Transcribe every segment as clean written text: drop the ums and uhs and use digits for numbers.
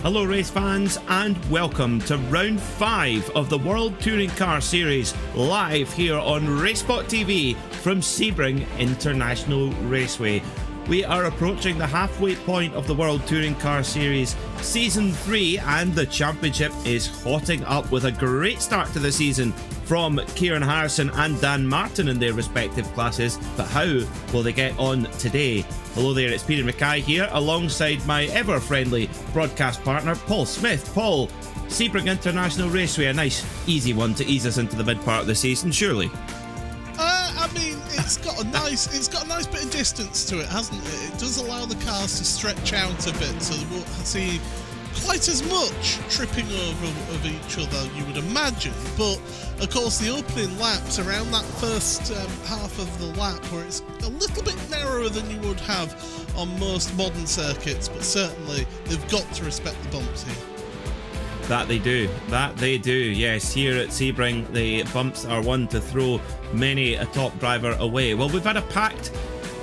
Hello race fans and welcome to round 5 of the World Touring Car Series live here on RaceSpotTV from Sebring International Raceway. We are approaching the halfway point of the World Touring Car Series Season 3 and the championship is hotting up with a great start to the season from Kieran Harrison and Dan Martin in their respective classes. But how will they get on today? Hello there, it's Peter Mackay here alongside my ever-friendly broadcast partner Paul Smith. Paul, Sebring International Raceway, a nice easy one to ease us into the mid part of the season, surely? It's got a nice bit of distance to it, hasn't it? It does allow the cars to stretch out a bit, so we won't see quite as much tripping over of each other, you would imagine. But of course, the opening laps around that first half of the lap, where it's a little bit narrower than you would have on most modern circuits, but certainly they've got to respect the bumps here. That they do, yes. Here at Sebring, the bumps are one to throw many a top driver away. Well, we've had a packed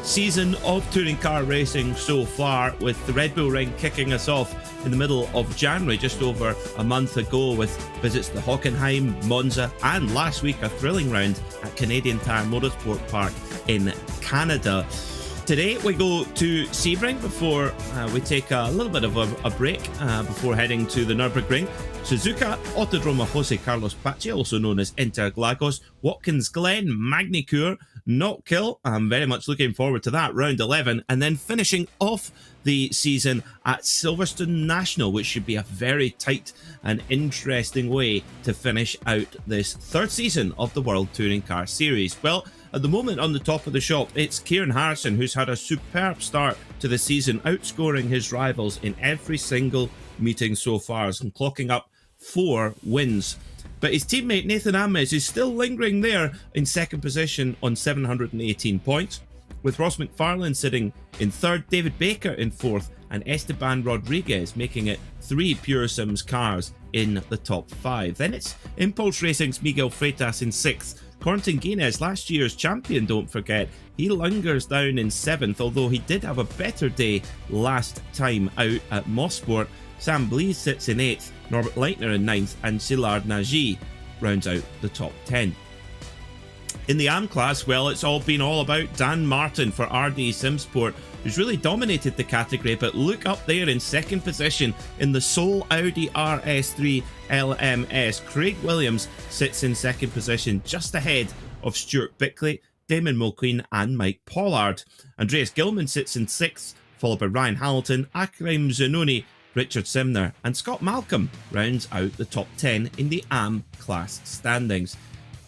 season of touring car racing so far, with the Red Bull Ring kicking us off in the middle of January, just over a month ago, with visits to Hockenheim, Monza, and last week a thrilling round at Canadian Tire Motorsport Park in Canada. Today we go to Sebring before we take a little bit of a break before heading to the Nürburgring, Suzuka, Autodromo Jose Carlos Pache, also known as Interlagos, Watkins Glen, Magny-Cours, Knockhill. I'm very much looking forward to that, round 11, and then finishing off the season at Silverstone National, which should be a very tight and interesting way to finish out this third season of the World Touring Car Series. Well, at the moment on the top of the shop, it's Kieran Harrison, who's had a superb start to the season, outscoring his rivals in every single meeting so far, and clocking up 4 wins. But his teammate Nathan Ames is still lingering there in second position on 718 points, with Ross McFarlane sitting in third, David Baker in fourth, and Esteban Rodriguez making it 3 Pure Sims cars in the top 5. Then it's Impulse Racing's Miguel Freitas in 6th. Corentin Guinez, last year's champion, don't forget, he lingers down in 7th, although he did have a better day last time out at Mosport. Sam Blees sits in 8th, Norbert Leitner in 9th, and Szilard Nagy rounds out the top 10. In the AM class, well, it's all been all about Dan Martin for RD Simsport, who's really dominated the category, but look up there in second position in the sole Audi RS3 LMS. Craig Williams sits in second position, just ahead of Stuart Bickley, Damon Mulqueen and Mike Pollard. Andreas Gilman sits in 6th, followed by Ryan Hamilton, Akram Zanoni, Richard Simner, and Scott Malcolm rounds out the top 10 in the AM class standings.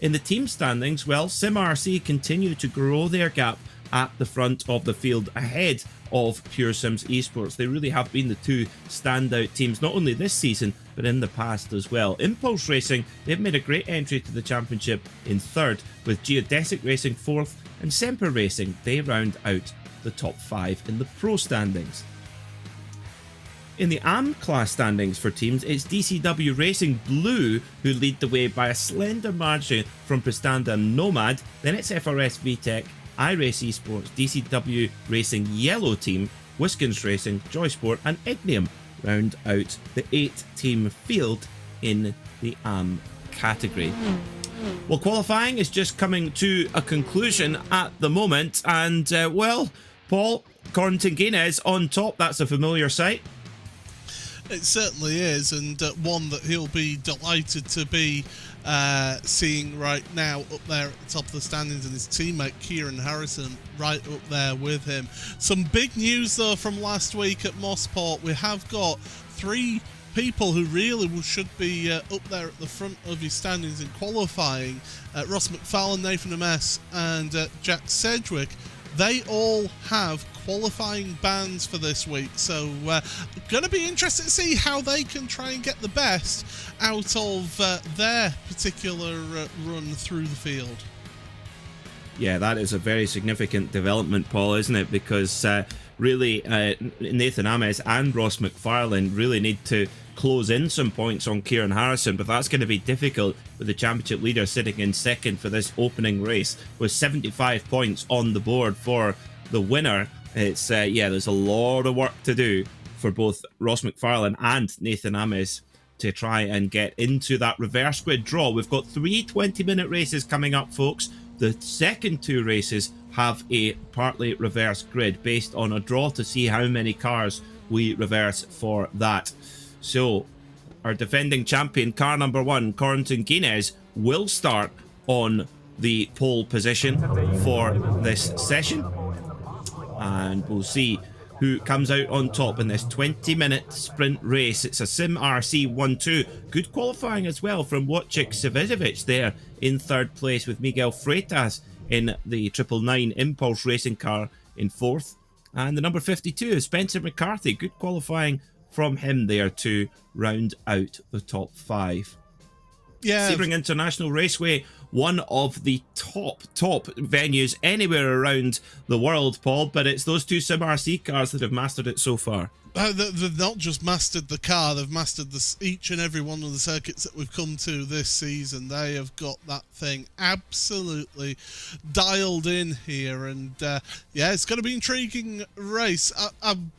In the team standings, well, SimRC continue to grow their gap at the front of the field ahead of Pure Sims Esports. They really have been the two standout teams, not only this season, but in the past as well. Impulse Racing, they've made a great entry to the championship in third, with Geodesic Racing fourth, and Semper Racing, they round out the top 5 in the pro standings. In the AM class standings for teams, it's DCW Racing Blue who lead the way by a slender margin from Prestanda and Nomad. Then it's FRS VTech, iRace Esports, DCW Racing Yellow Team, Wiskins Racing, Joysport and Ignium round out the 8-team field in the AM category. Well, qualifying is just coming to a conclusion at the moment, and well, Paul, Corentin Guinez on top, that's a familiar sight. It certainly is, and one that he'll be delighted to be seeing right now up there at the top of the standings, and his teammate Kieran Harrison right up there with him. Some big news though from last week at Mosport. We have got 3 people who really should be up there at the front of your standings in qualifying. Ross McFarlane, Nathan Ames and Jack Sedgwick. They all have qualifying bans for this week, so going to be interested to see how they can try and get the best out of their particular run through the field. Yeah, that is a very significant development, Paul, isn't it? Because really, Nathan Ames and Ross McFarlane really need to close in some points on Kieran Harrison, but that's going to be difficult with the championship leader sitting in second for this opening race with 75 points on the board for the winner. It's yeah, there's a lot of work to do for both Ross McFarlane and Nathan Ames to try and get into that reverse grid draw. We've got 3 20-minute races coming up, folks. The second 2 races have a partly reverse grid based on a draw to see how many cars we reverse for that. So our defending champion, car number 1, Corentin Guinness, will start on the pole position for this session, and we'll see who comes out on top in this 20-minute sprint race. It's a Sim RC 1-2. Good qualifying as well from Wojciech Savidovic there in 3rd place, with Miguel Freitas in the 999 Impulse Racing car in 4th. And the number 52 is Spencer McCarthy. Good qualifying from him there to round out the top 5. Yeah. Sebring International Raceway, one of the top venues anywhere around the world, Paul, but it's those 2 Sim RC cars that have mastered it so far. They've not just mastered the car, they've mastered each and every one of the circuits that we've come to this season. They have got that thing absolutely dialed in here, and yeah, it's going to be an intriguing race. I'm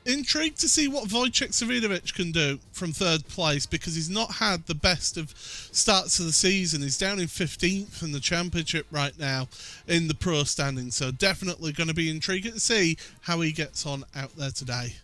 intrigued to see what Wojciech Savidovic can do from 3rd place, because he's not had the best of starts of the season. He's down in 15th in the championship right now in the pro standing, so definitely going to be intriguing to see how he gets on out there today.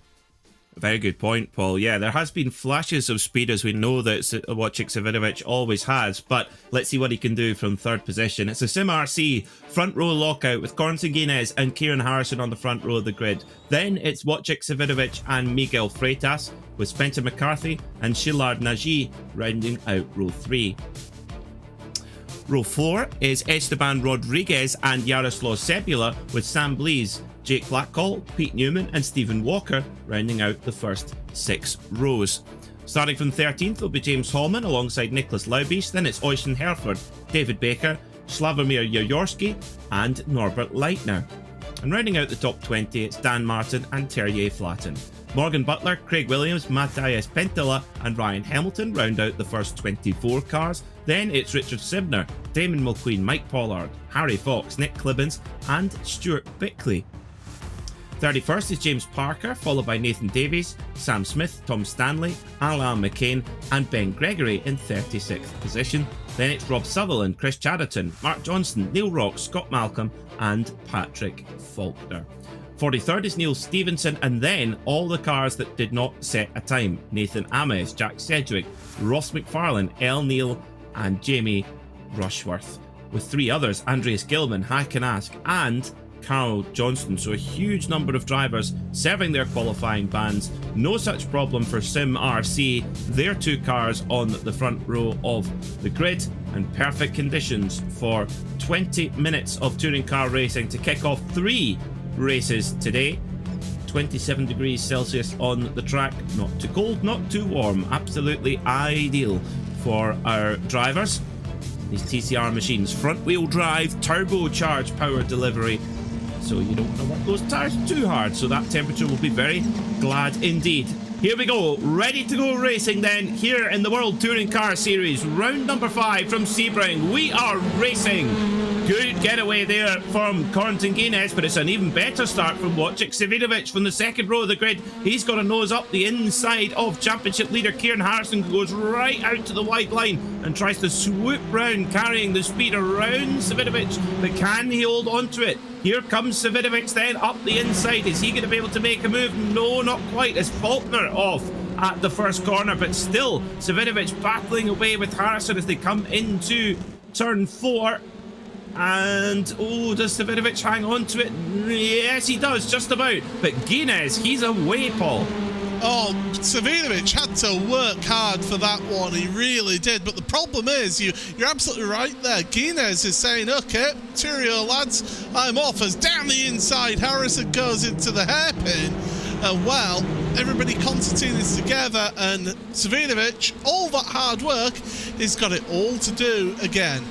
Very good point, Paul. Yeah, there has been flashes of speed, as we know that Wojciech Savidovic always has, but let's see what he can do from 3rd position. It's a Sim RC front row lockout with Corentin Guinness and Kieran Harrison on the front row of the grid. Then it's Wojciech Savidovic and Miguel Freitas, with Spencer McCarthy and Shillard Nagy rounding out row 3. Row 4 is Esteban Rodriguez and Jaroslav Sebula, with Sam Blees, Jake Blackall, Pete Newman and Stephen Walker rounding out the first 6 rows. Starting from 13th will be James Hallman alongside Nicholas Laubies, then it's Oystein Herford, David Baker, Slavomir Jaworski and Norbert Leitner. And rounding out the top 20, it's Dan Martin and Terje Flatten. Morgan Butler, Craig Williams, Matthias Pentola and Ryan Hamilton round out the first 24 cars. Then it's Richard Sibner, Damon Mulqueen, Mike Pollard, Harry Fox, Nick Clibbins and Stuart Bickley. 31st is James Parker, followed by Nathan Davies, Sam Smith, Tom Stanley, Alain McCain and Ben Gregory in 36th position. Then it's Rob Sutherland, Chris Chatterton, Mark Johnson, Neil Rock, Scott Malcolm and Patrick Faulkner. 43rd is Neil Stevenson, and then all the cars that did not set a time: Nathan Ames, Jack Sedgwick, Ross McFarlane, El Neil and Jamie Rushworth, with 3 others: Andreas Gilman, Hakan Ask and Carl Johnston. So a huge number of drivers serving their qualifying bans. No such problem for Sim RC. Their 2 cars on the front row of the grid, and perfect conditions for 20 minutes of touring car racing to kick off 3 races today. 27 degrees Celsius on the track, not too cold, not too warm, absolutely ideal for our drivers. These TCR machines, front wheel drive, turbocharged power delivery, so you don't want to work those tires too hard, so that temperature will be very glad indeed. Here we go, ready to go racing then, here in the World Touring Car Series, round number 5 from Sebring. We are racing. Good getaway there from Corentin Guinness, but it's an even better start from Wojciech Savidovic from the 2nd row of the grid. He's got a nose up the inside of championship leader Kieran Harrison, who goes right out to the wide line and tries to swoop round, carrying the speed around Savidovic, but can he hold on to it? Here comes Savidovic then up the inside. Is he going to be able to make a move? No, not quite, as Faulkner off at the first corner, but still Savidovic battling away with Harrison as they come into turn 4. And, oh, does Savidovic hang on to it? Yes, he does, just about. But Guinness, he's away, Paul. Oh, Savidovic had to work hard for that one. He really did. But the problem is, you're absolutely right there. Guinness is saying, okay, cheerio, lads, I'm off. As down the inside, Harrison goes into the hairpin. Well, everybody concertina's together, and Savidovic, all that hard work, he's got it all to do again.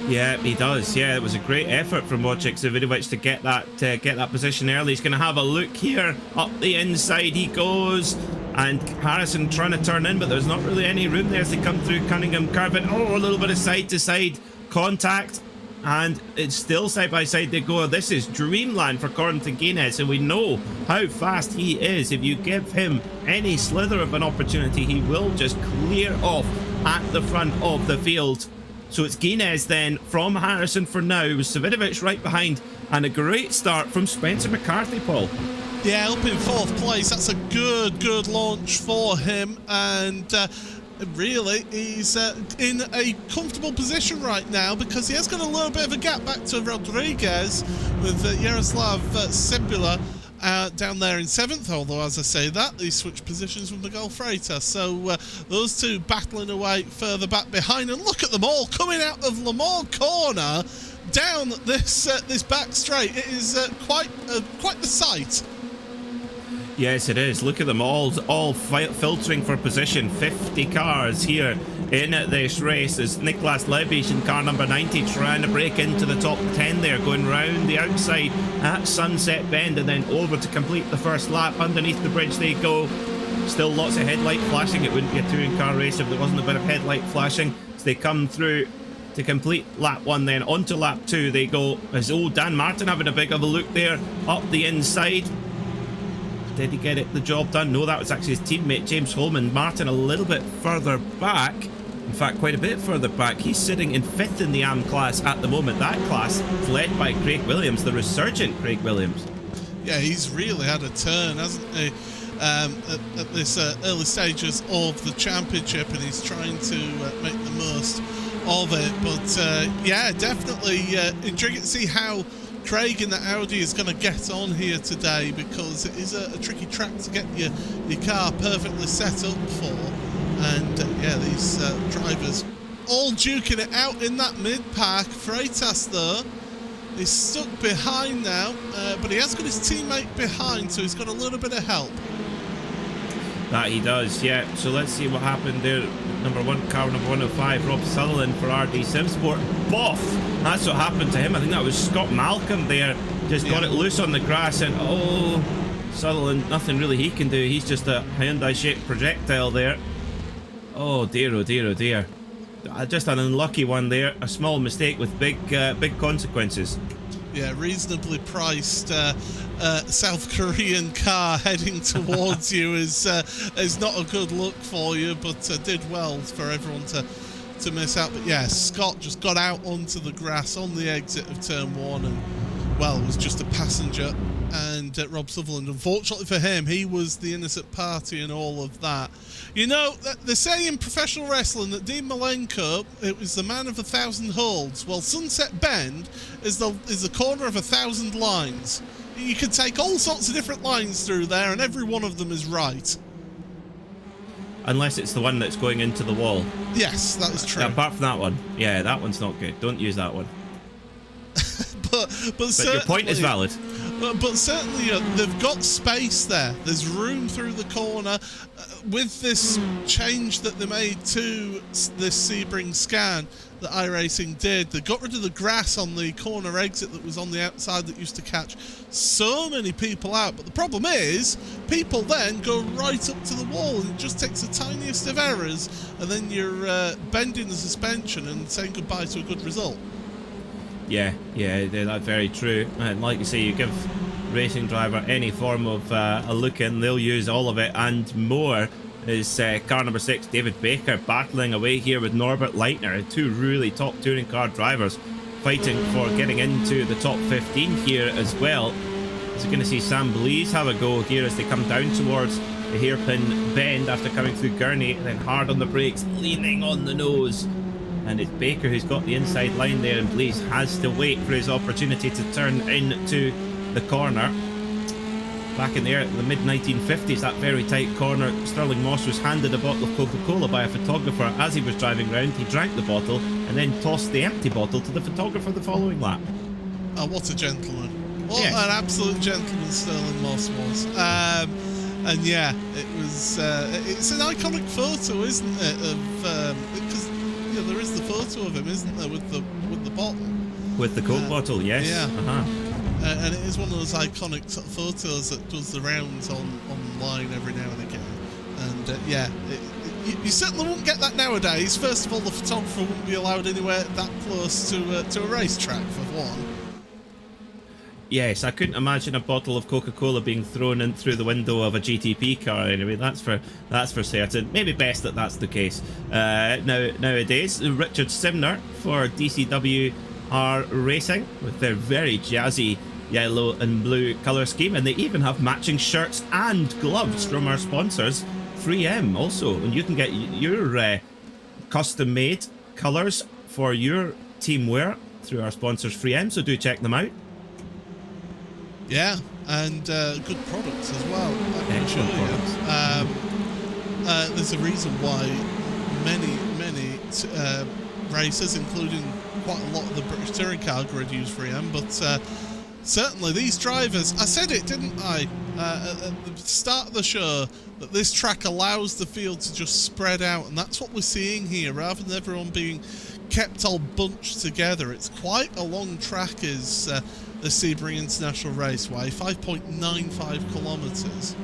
Yeah, he does. Yeah, it was a great effort from Wojciech Savidovic to get that position early. He's going to have a look here. Up the inside he goes. And Harrison trying to turn in, but there's not really any room there as they come through Cunningham Curve. And, oh, a little bit of side-to-side contact. and it's still side by side they go. This is dreamland for Corentin Guinness, and we know how fast he is. If you give him any slither of an opportunity, he will just clear off at the front of the field. So it's Guinness then from Harrison for now, with Savinovic right behind, and a great start from Spencer McCarthy, Paul. Yeah, up in 4th place. That's a good launch for him, and really he's in a comfortable position right now, because he has got a little bit of a gap back to Rodriguez, with Yaroslav Sebula down there in 7th, although as I say that, he switched positions with Miguel Freitas. So those two battling away further back behind, and look at them all coming out of Le Mans corner down this back straight. It is quite the sight. Yes, it is. Look at them all filtering for position. 50 cars here in this race as Niklas Lebisch in car number 90 trying to break into the top 10 there, going round the outside at Sunset Bend and then over to complete the first lap. Underneath the bridge they go. Still lots of headlight flashing. It wouldn't be a touring car race if there wasn't a bit of headlight flashing. As they come through to complete lap 1, then onto lap 2 they go. As Dan Martin having a bit of a look there up the inside. Did he get the job done? No, that was actually his teammate James Holman. Martin a little bit further back. In fact, quite a bit further back. He's sitting in 5th in the AM class at the moment. That class is led by Craig Williams, the resurgent Craig Williams. Yeah, he's really had a turn, hasn't he, at this early stages of the championship, and he's trying to make the most of it. But yeah, definitely intriguing to see how Craig in the Audi is going to get on here today, because it is a tricky track to get your car perfectly set up for. And yeah, these drivers all duking it out in that mid-pack. Freitas though is stuck behind now, but he has got his teammate behind, so he's got a little bit of help. That he does, yeah. So let's see what happened there. Car number 105, Rob Sutherland for RD Simsport. Boff! That's what happened to him. I think that was Scott Malcolm there. Just got it loose on the grass, and oh, Sutherland, nothing really he can do. He's just a Hyundai-shaped projectile there. Oh dear, oh dear, oh dear. Just an unlucky one there. A small mistake with big consequences. Yeah, reasonably priced South Korean car heading towards you is not a good look for you, but did well for everyone to miss out. But yeah, Scott just got out onto the grass on the exit of turn 1 and, well, was just a passenger. And Rob Sutherland, unfortunately for him, he was the innocent party in all of that. You know, they say in professional wrestling that Dean Malenko, it was the man of 1,000 holds. Well, Sunset Bend is the corner of 1,000 lines. You can take all sorts of different lines through there, and every one of them is right. Unless it's the one that's going into the wall. Yes, that is true. Apart from that one, yeah, that one's not good. Don't use that one. but your point is valid. But certainly they've got space there. There's room through the corner. With this change that they made to this Sebring scan that iRacing did, they got rid of the grass on the corner exit that was on the outside that used to catch so many people out. But the problem is, people then go right up to the wall, and it just takes the tiniest of errors, and then you're bending the suspension and saying goodbye to a good result. Yeah, that's very true. And like you say, you give racing driver any form of a look in, they'll use all of it and more. Is car number 6, David Baker, battling away here with Norbert Leitner, two really top touring car drivers fighting for getting into the top 15 here as well. So you're going to see Sam Blease have a go here as they come down towards the hairpin bend after coming through Gurney, and then hard on the brakes, leaning on the nose. And it's Baker who's got the inside line there, and Blease has to wait for his opportunity to turn into the corner. Back in there, the mid-1950s, that very tight corner, Sterling Moss was handed a bottle of Coca-Cola by a photographer as he was driving round. He drank the bottle and then tossed the empty bottle to the photographer the following lap. Oh, what a gentleman. What an absolute gentleman Sterling Moss was. And yeah, it was. It's an iconic photo, isn't it? Because there is the photo of him, isn't there, with the bottle. With the Coke bottle, yes. Yeah. And it is one of those iconic sort of photos that does the rounds online every now and again. And you certainly wouldn't get that nowadays. First of all, the photographer wouldn't be allowed anywhere that close to a racetrack, for one. Yes, I couldn't imagine a bottle of Coca-Cola being thrown in through the window of a GTP car. Anyway, that's for certain. Maybe best that that's the case. Nowadays, Richard Simner for DCW are racing with their very jazzy yellow and blue colour scheme, and they even have matching shirts and gloves from our sponsors, 3M. Also, and you can get your custom-made colours for your team wear through our sponsors, 3M. So do check them out. Yeah, and good products as well. Excellent products. There's a reason why many racers, including quite a lot of the British touring car grid, use 3M. But certainly these drivers, I said it, didn't I, at the start of the show, that this track allows the field to just spread out, and that's what we're seeing here. Rather than everyone being kept all bunched together, it's quite a long track, is the Sebring International Raceway, 5.95 kilometres,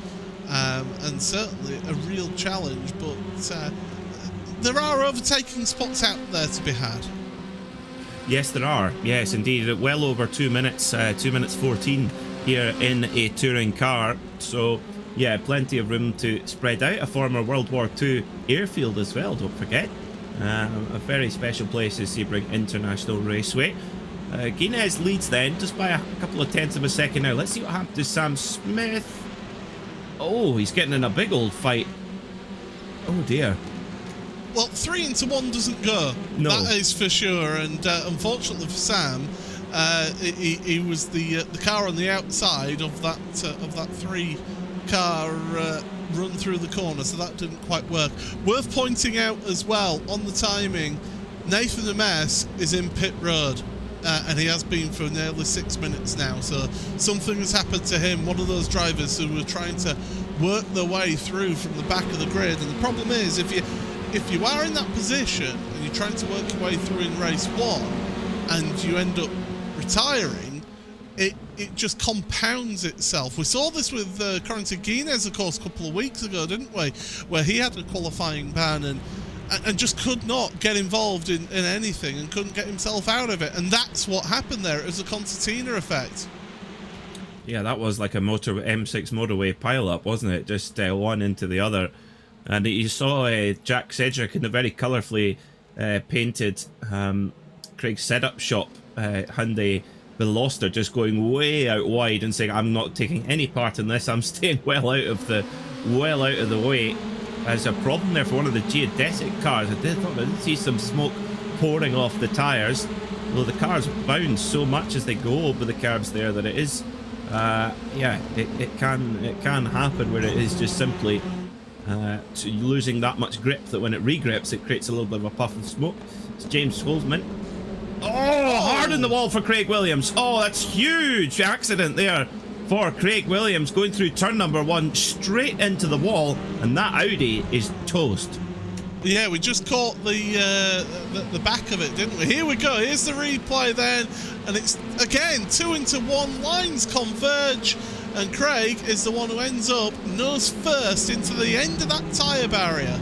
and certainly a real challenge, but there are overtaking spots out there to be had. Yes, there are. Yes, indeed. Well over 2 minutes, 2 minutes 14 here in a touring car. So, yeah, plenty of room to spread out. A former World War II airfield as well, don't forget. A very special place is Sebring International Raceway. Guinness leads then, just by a couple of tenths of a second now. Let's see what happened to Sam Smith. Oh, he's getting in a big old fight. Oh, dear. Well, 3 into 1 doesn't go. No. That is for sure. And unfortunately for Sam, he was the car on the outside of that 3-car run through the corner, so that didn't quite work. Worth pointing out as well on the timing, Nathan Ames is in pit road. And he has been for nearly 6 minutes now, so something has happened to him. One of those drivers who were trying to work their way through from the back of the grid. And the problem is, if you are in that position and you're trying to work your way through in race 1 and you end up retiring, it just compounds itself. We saw this with Corentin Guinness, of course, a couple of weeks ago, didn't we? Where he had a qualifying ban and just could not get involved in anything and couldn't get himself out of it. And that's what happened there. It was a concertina effect. Yeah, that was like a M6 motorway pile-up, wasn't it? Just one into the other. And you saw Jack Cedric in the very colourfully painted Craig setup shop Hyundai Veloster just going way out wide and saying, I'm not taking any part in this. I'm staying well out of the way. There's a problem there for one of the geodesic cars. I did see some smoke pouring off the tyres. Well, the cars bounce so much as they go over the curbs there that it is, it can happen where it is just simply losing that much grip that when it regrips, it creates a little bit of a puff of smoke. It's James Holzman. Oh, hard in the wall for Craig Williams. Oh, that's huge accident there for Craig Williams, going through turn number 1 straight into the wall, and that Audi is toast. Yeah, we just caught the back of it, didn't we? Here we go. Here's the replay then, and it's again 2 into 1. Lines converge, and Craig is the one who ends up nose first into the end of that tyre barrier.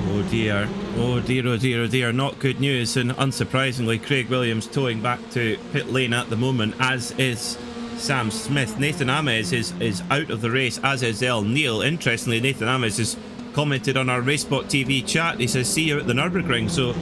Oh dear. Oh dear, oh dear, oh dear. Not good news, and unsurprisingly, Craig Williams towing back to pit lane at the moment, as is Sam Smith. Nathan Ames is out of the race, as is El Neil. Interestingly, Nathan Ames has commented on our RaceSpotTV chat. He says, see you at the Nürburgring. So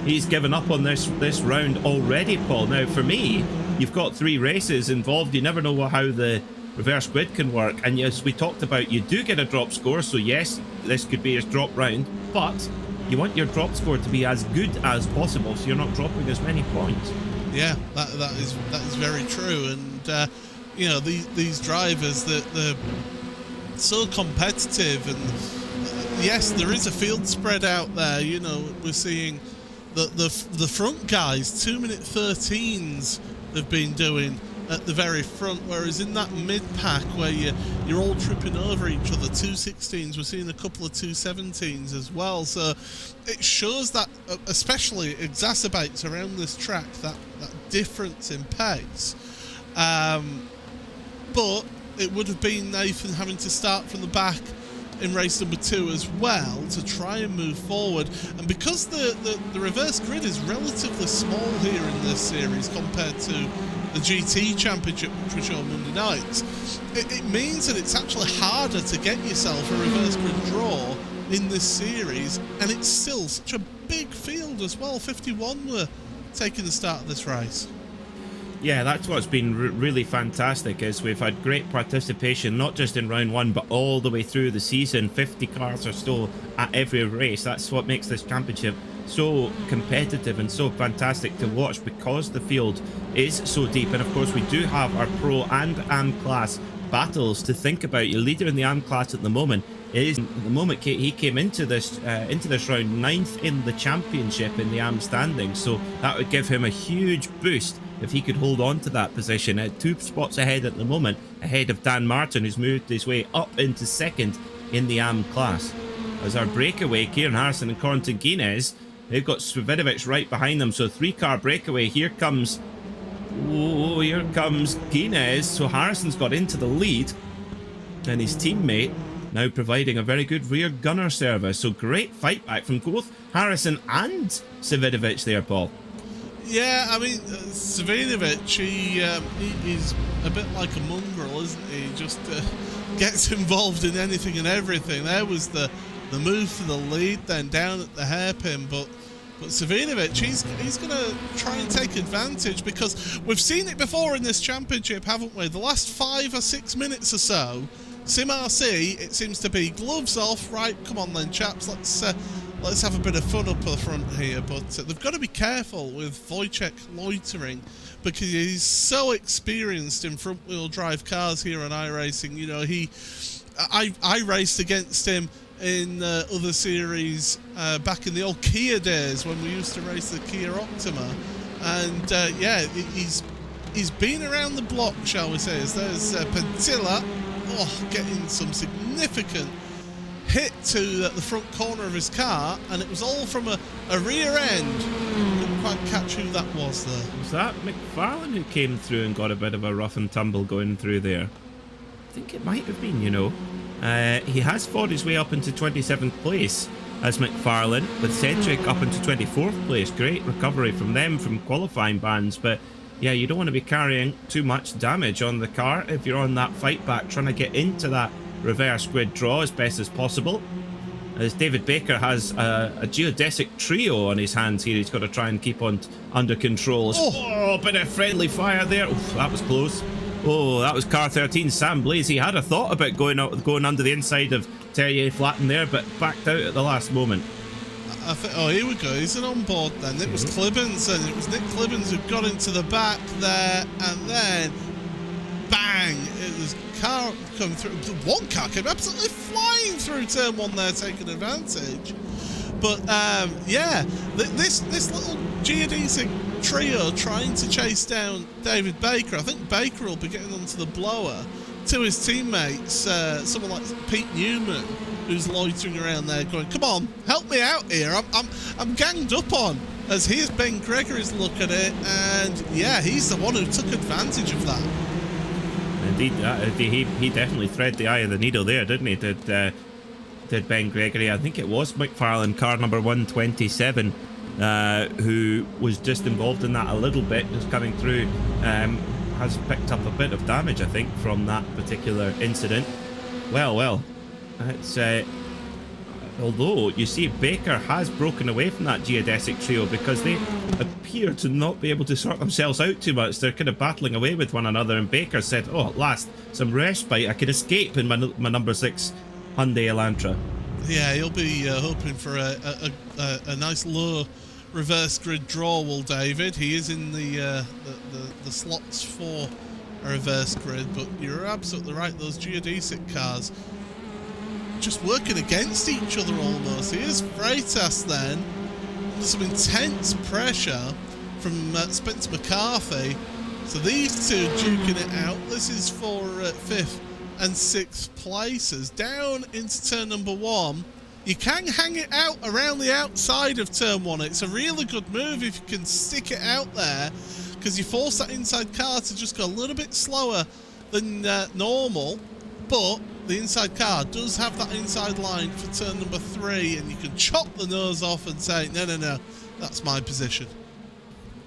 he's given up on this round already, Paul. Now, for me, you've got 3 races involved. You never know how the reverse grid can work. And yes, we talked about you do get a drop score. So yes, this could be a drop round, but you want your drop score to be as good as possible, so you're not dropping as many points. Yeah, that is very true. And you know, these drivers, they're so competitive, and yes, there is a field spread out there. You know, we're seeing the front guys 2-minute 13s they've been doing at the very front, whereas in that mid-pack where you're all tripping over each other, 216s, we're seeing a couple of 217s as well. So it shows that, especially exacerbates around this track, that difference in pace. But it would have been Nathan having to start from the back in race number 2 as well to try and move forward. And because the reverse grid is relatively small here in this series compared to the GT Championship, which we show on Monday nights, it means that it's actually harder to get yourself a reverse grid draw in this series, and it's still such a big field as well. 51 were taking the start of this race. Yeah, that's what's been really fantastic, is we've had great participation, not just in round 1, but all the way through the season. 50 cars or so at every race. That's what makes this championship so competitive and so fantastic to watch, because the field is so deep. And of course, we do have our Pro and AM class battles to think about. Your leader in the AM class at the moment is, at the moment, he came into this round 9th in the championship in the AM standing, so that would give him a huge boost if he could hold on to that position. 2 spots ahead at the moment, ahead of Dan Martin, who's moved his way up into 2nd in the AM class. As our breakaway, Kieran Harrison and Corentin Guinness, they've got Svidovic right behind them, so 3-car breakaway. Here comes Guinness. So Harrison's got into the lead, and his teammate now providing a very good rear gunner service. So great fight back from both Harrison and Svidovic there, Paul. Yeah, I mean, Svidovic, he's a bit like a mongrel, isn't he? Just gets involved in anything and everything. There was the move for the lead, then down at the hairpin, but Svidovic, he's going to try and take advantage, because we've seen it before in this championship, haven't we? The last 5 or 6 minutes or so, Sim RC, it seems to be gloves off. Right, come on then, chaps, let's have a bit of fun up the front here. But they've got to be careful with Wojciech loitering, because he's so experienced in front-wheel drive cars here on iRacing. You know, I raced against him in other series back in the old Kia days when we used to race the Kia Optima, and yeah, he's been around the block, shall we say. There's Pentilla, getting some significant hit to the front corner of his car, and it was all from a rear end. Couldn't quite catch who that was there. Was that McFarlane who came through and got a bit of a rough and tumble going through there? I think it might have been, you know. He has fought his way up into 27th place as McFarlane, with Cedric up into 24th place. Great recovery from them from qualifying bans, but yeah, you don't want to be carrying too much damage on the car if you're on that fight back, trying to get into that reverse grid draw as best as possible. As David Baker has a geodesic trio on his hands here, he's got to try and keep on under control. Oh, bit of friendly fire there. Oof, that was close. Oh, that was car 13, Sam Blaze. He had a thought about going under the inside of Terrier Flatten there, but backed out at the last moment. I think, oh, here we go. He's an on board then. It was Clibbins, and it was Nick Clibbins who got into the back there, and then bang! It was car coming through. One car came absolutely flying through turn 1 there, taking advantage. But yeah, this little geodesic trio trying to chase down David Baker. I think Baker will be getting onto the blower to his teammates, someone like Pete Newman, who's loitering around there going, come on, help me out here, I'm ganged up on. As here's Ben Gregory's look at it, and yeah, he's the one who took advantage of that. Indeed, he definitely thread the eye of the needle there, didn't he? Did Ben Gregory? I think it was McFarlane, car number 127, who was just involved in that a little bit, just coming through. Has picked up a bit of damage, I think, from that particular incident. Well, it's although you see Baker has broken away from that geodesic trio, because they appear to not be able to sort themselves out too much. They're kind of battling away with one another, and Baker said, oh, at last, some respite. I could escape in my number 6 Hyundai Elantra. Yeah, he'll be hoping for a nice low reverse grid draw, will David. He is in the slots for a reverse grid, but you're absolutely right, those geodesic cars just working against each other almost. Here's Freitas then. There's some intense pressure from Spencer McCarthy. So these two duking it out. This is for 5th and 6th places. Down into turn number 1. You can hang it out around the outside of turn 1. It's a really good move if you can stick it out there, because you force that inside car to just go a little bit slower than normal. But the inside car does have that inside line for turn number 3, and you can chop the nose off and say, no, that's my position.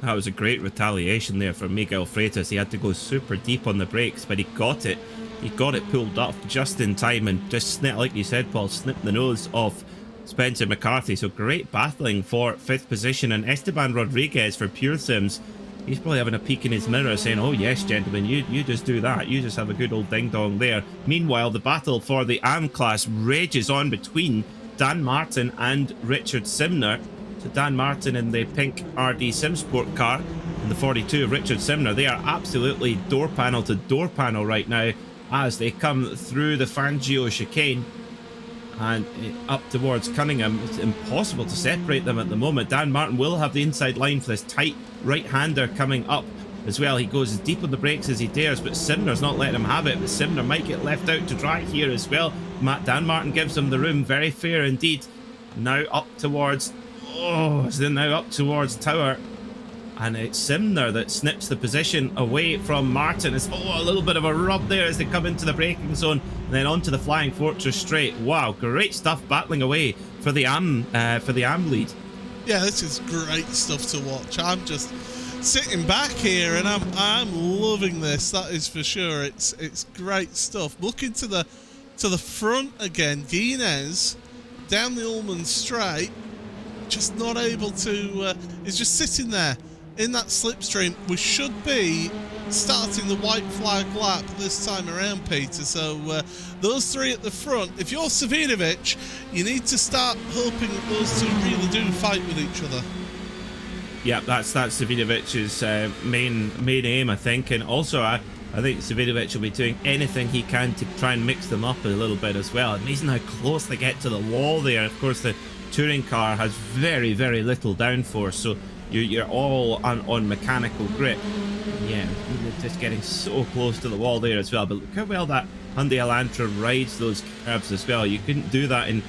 That was a great retaliation there from Miguel Freitas. He had to go super deep on the brakes, but he got it. He got it pulled up just in time and just, like you said, Paul, snipped the nose off Spencer McCarthy. So great battling for 5th position. And Esteban Rodriguez for Pure Sims, he's probably having a peek in his mirror saying, oh yes, gentlemen, you just do that. You just have a good old ding-dong there. Meanwhile, the battle for the AM class rages on between Dan Martin and Richard Simner. So Dan Martin in the pink RD SimSport car and the 42 of Richard Simner. They are absolutely door panel to door panel right now as they come through the Fangio chicane and up towards Cunningham. It's impossible to separate them at the moment. Dan Martin will have the inside line for this tight right-hander coming up as well. He goes as deep on the brakes as he dares, but Simner's not letting him have it. But Simner might get left out to dry here as well. Dan Martin gives him the room. Very fair indeed. Now up towards... Oh, so now up towards Tower. And it's Simner that snips the position away from Martin. It's a little bit of a rub there as they come into the braking zone and then onto the Flying Fortress straight. Wow, great stuff battling away for the AM lead. Yeah, this is great stuff to watch. I'm just sitting back here and I'm loving this. That is for sure. It's great stuff. Looking to the front again. Guinness down the Ullman straight, just not able to. Is just sitting there in that slipstream. We should be starting the white flag lap this time around, Peter. So those 3 at the front, if you're Savinovic, you need to start hoping that those 2 really do fight with each other. Yeah, that's Savinovic's main aim, I think. And also I think Savinovic will be doing anything he can to try and mix them up a little bit as well. Amazing how close they get to the wall there. Of course, the touring car has very, very little downforce, so you're all on mechanical grip. Yeah, just getting so close to the wall there as well. But look how well that Hyundai Elantra rides those curbs as well. You couldn't do that in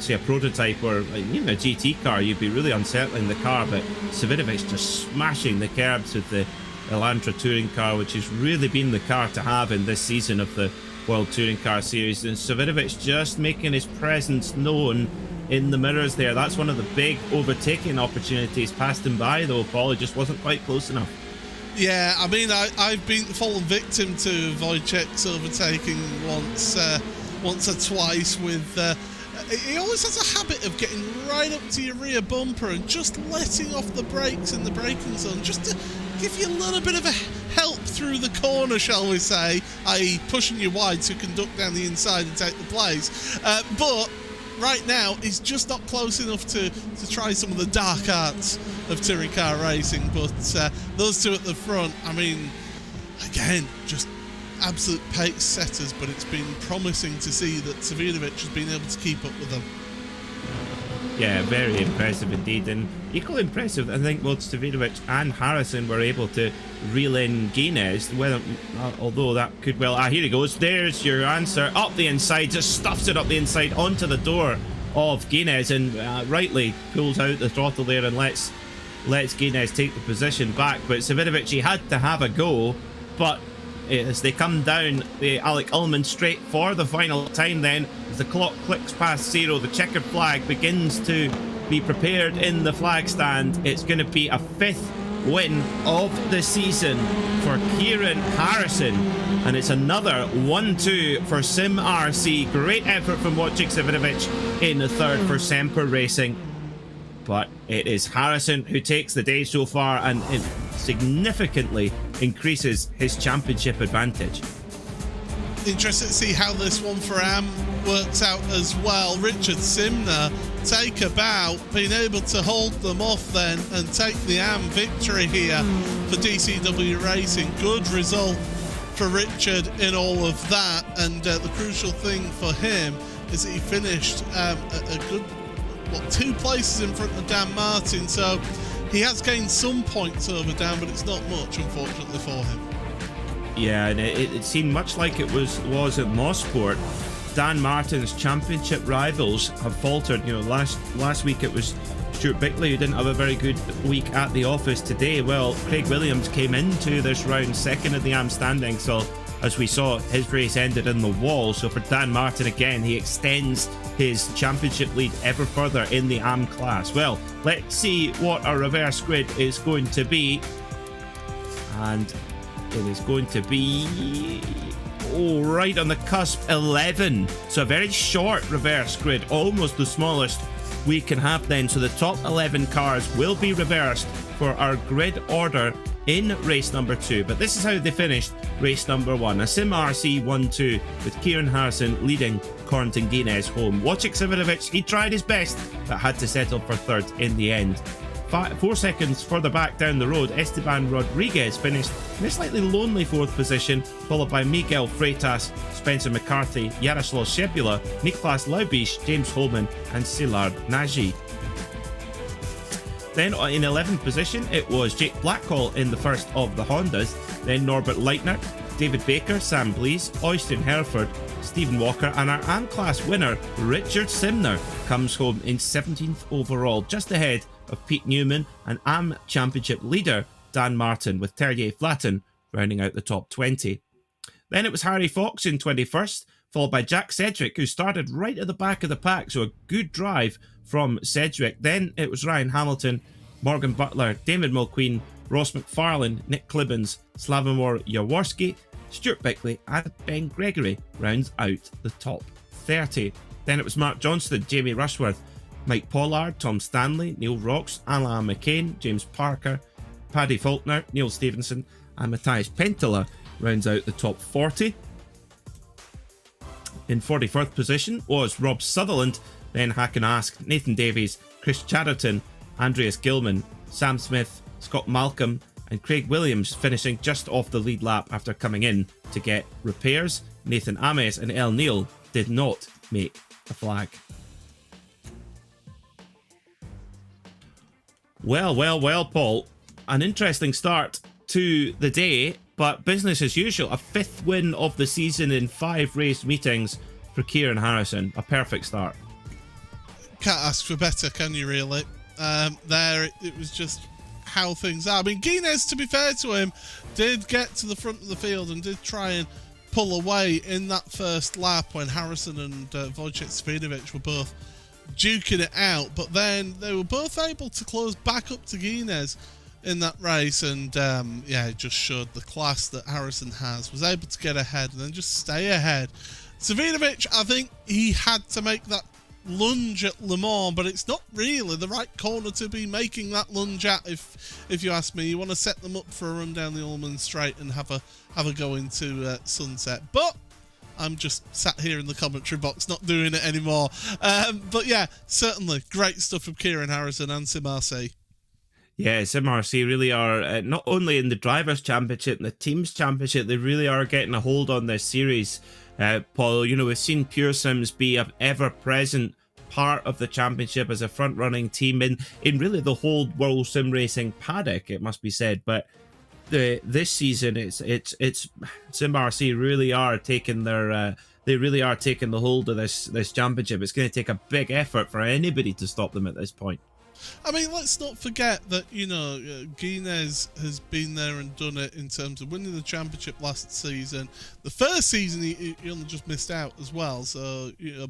say a prototype or a GT car. You'd be really unsettling the car. But Savinovic just smashing the curbs with the Elantra touring car, which has really been the car to have in this season of the World Touring Car Series. And Savinovic just making his presence known in the mirrors there. That's one of the big overtaking opportunities. Passed him by though, Paul. It just wasn't quite close enough. Yeah, I mean, I've fallen victim to Wojciech's overtaking once or twice with... he always has a habit of getting right up to your rear bumper and just letting off the brakes in the braking zone, just to give you a little bit of a help through the corner, shall we say, i.e. pushing you wide to conduct down the inside and take the place. But right now, he's just not close enough to try some of the dark arts of touring car racing. But those 2 at the front, I mean, again, just absolute pace setters, but it's been promising to see that Savinovic has been able to keep up with them. Yeah, very impressive indeed, and equally impressive, I think both Savinovic and Harrison were able to reel in Guinness, although that could well... here he goes, there's your answer, up the inside, just stuffs it up the inside onto the door of Guinness, and rightly pulls out the throttle there and lets Guinness take the position back. But Savinovic, he had to have a go, but as they come down the Alec Ullman straight for the final time, then as the clock clicks past 0, the checkered flag begins to be prepared in the flag stand. It's going to be a 5th win of the season for Kieran Harrison, and it's another 1-2 for Sim RC. Great effort from Wojciech Savinovic in the 3rd for Semper Racing, but it is Harrison who takes the day so far, and it significantly increases his championship advantage. Interested to see how this one for AM works out as well. Richard Simner take a bow, being able to hold them off then and take the AM victory here for DCW Racing. Good result for Richard in all of that, and the crucial thing for him is that he finished a good 2 places in front of Dan Martin, so he has gained some points over Dan, but it's not much, unfortunately, for him. Yeah, and it seemed much like it was at Mosport. Dan Martin's championship rivals have faltered. Last week it was Stuart Bickley who didn't have a very good week at the office. Today, well, Craig Williams came into this round 2nd in the AM standing, so as we saw his race ended in the wall. So for Dan Martin again, he extends his championship lead ever further in the AM class. Well, let's see what our reverse grid is going to be. And it is going to be, oh, right on the cusp, 11. So a very short reverse grid, almost the smallest we can have then. So the top 11 cars will be reversed for our grid order in race number 2. But this is how they finished race number 1. A Sim RC 1-2 with Kieran Harrison leading Corentin Guinness home. Wojciech Severovic, he tried his best but had to settle for third in the end. 4 seconds further back down the road, Esteban Rodriguez finished in a slightly lonely 4th position, followed by Miguel Freitas, Spencer McCarthy, Yaroslav Shebula, Niklas Laubisch, James Holman and Szilard Nagy. Then in 11th position, it was Jake Blackhall in the first of the Hondas, then Norbert Leitner, David Baker, Sam Blees, Oyston Hereford, Stephen Walker, and our AM class winner, Richard Simner, comes home in 17th overall, just ahead of Pete Newman and AM Championship leader Dan Martin, with Terje Flatten rounding out the top 20. Then it was Harry Fox in 21st, followed by Jack Sedgwick, who started right at the back of the pack, so a good drive from Sedgwick. Then it was Ryan Hamilton, Morgan Butler, David Mulqueen, Ross McFarlane, Nick Clibbins, Slavomir Jaworski, Stuart Bickley and Ben Gregory rounds out the top 30. Then it was Mark Johnston, Jamie Rushworth, Mike Pollard, Tom Stanley, Neil Rocks, Alain McCain, James Parker, Paddy Faulkner, Neil Stevenson and Matthias Pentola rounds out the top 40. In 41st position was Rob Sutherland, then Hacken Ask, Nathan Davies, Chris Chatterton, Andreas Gilman, Sam Smith, Scott Malcolm and Craig Williams finishing just off the lead lap after coming in to get repairs. Nathan Ames and El Neal did not make the flag. Well, Paul. An interesting start to the day, but business as usual. A 5th win of the season in 5 race meetings for Kieran Harrison. A perfect start. Can't ask for better, can you really? It was just how things are. I mean, Guinness, to be fair to him, did get to the front of the field and did try and pull away in that first lap when Harrison and Wojciech Svinovic were both duking it out, but then they were both able to close back up to Guinness in that race, and it just showed the class that Harrison has. Was able to get ahead and then just stay ahead. Svinovic, I think he had to make that lunge at Le Mans, but it's not really the right corner to be making that lunge at, if you ask me. You want to set them up for a run down the Ullman Straight and have a go into Sunset, but I'm just sat here in the commentary box not doing it anymore. But yeah, certainly great stuff from Kieran Harrison and Sim RC. Yeah, Sim RC really are, not only in the Drivers' Championship and the Teams' Championship, they really are getting a hold on this series. Paul, you know, we've seen Pure Sims be an ever-present part of the championship as a front-running team in really the whole World Sim Racing paddock, it must be said. But this season, it's Sim RC really are taking they really are taking the hold of this championship. It's going to take a big effort for anybody to stop them at this point. I mean, let's not forget that, you know, Guinness has been there and done it in terms of winning the championship last season. The first season, he only just missed out as well. So, you know,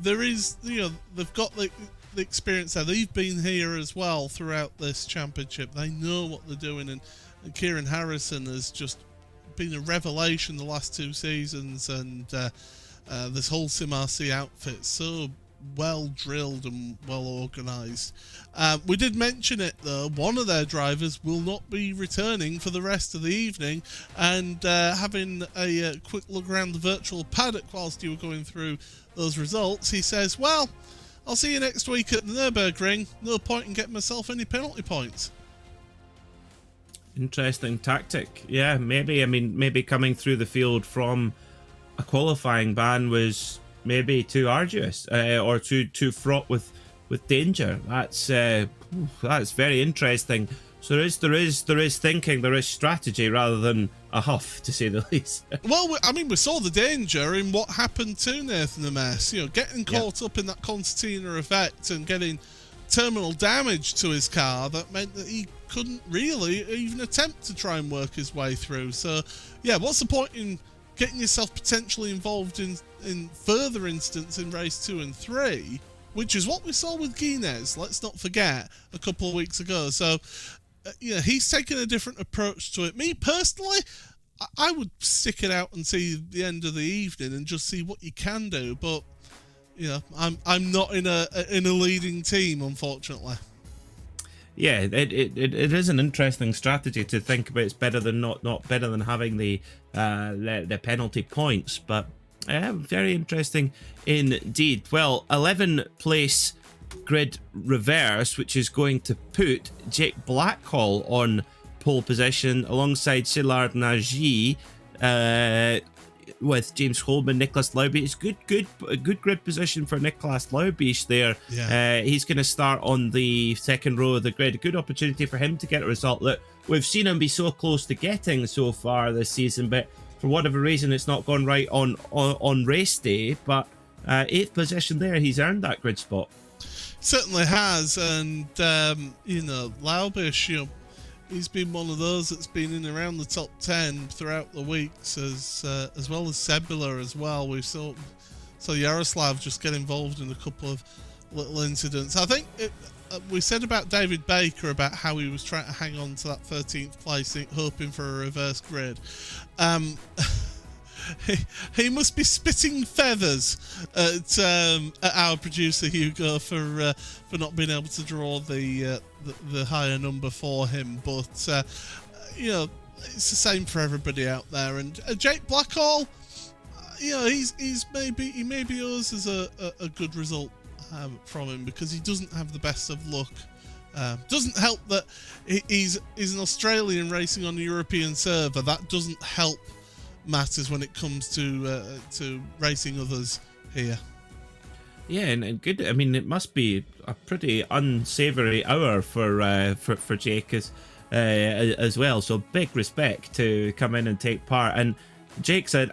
there is, you know, they've got the experience there. They've been here as well throughout this championship. They know what they're doing. And Kieran Harrison has just been a revelation the last 2 seasons. And this whole Sim RC outfit, so well drilled and well organised. We did mention it though, one of their drivers will not be returning for the rest of the evening, and having a quick look around the virtual paddock whilst you were going through those results, he says, well, I'll see you next week at the Nürburgring, no point in getting myself any penalty points. Interesting tactic. Yeah, maybe coming through the field from a qualifying ban was maybe too arduous or too fraught with danger. That's very interesting. So there is thinking, there is strategy rather than a huff, to say the least. Well, I mean, we saw the danger in what happened to Nathan Ames. You know, getting caught up in that concertina effect and getting terminal damage to his car that meant that he couldn't really even attempt to try and work his way through. So, yeah, what's the point in getting yourself potentially involved in further instance in race 2 and 3, which is what we saw with Guinness, let's not forget, a couple of weeks ago. So, yeah, he's taken a different approach to it. Me, personally, I would stick it out and see the end of the evening and just see what you can do. But, you know, I'm not in a leading team, unfortunately. Yeah, it is an interesting strategy to think about. It's better than not better than having the penalty points, but very interesting indeed. Well, 11th place grid reverse, which is going to put Jake Blackhall on pole position alongside Szilard Nagy, with James Holman, Nicholas Laubisch. Good grid position for Nicholas Laubisch there. Yeah. He's going to start on the second row of the grid. A good opportunity for him to get a result that we've seen him be so close to getting so far this season, but for whatever reason it's not gone right on race day. But 8th position there, he's earned that grid spot. Certainly has, and you know, Laubisch, you know, he's been one of those that's been in around the top 10 throughout the weeks, as well as Sebula as well. We saw Yaroslav just get involved in a couple of little incidents. I think we said about David Baker about how he was trying to hang on to that 13th place, hoping for a reverse grid. He must be spitting feathers at our producer Hugo for not being able to draw the higher number for him. But you know, it's the same for everybody out there. And Jake Blackhall, you know, he maybe owes us a good result from him, because he doesn't have the best of luck. Doesn't help that he's an Australian racing on a European server. That doesn't help matters when it comes to racing others here. Yeah, and good. I mean, it must be a pretty unsavoury hour for Jake as well. So big respect to come in and take part. And Jake said,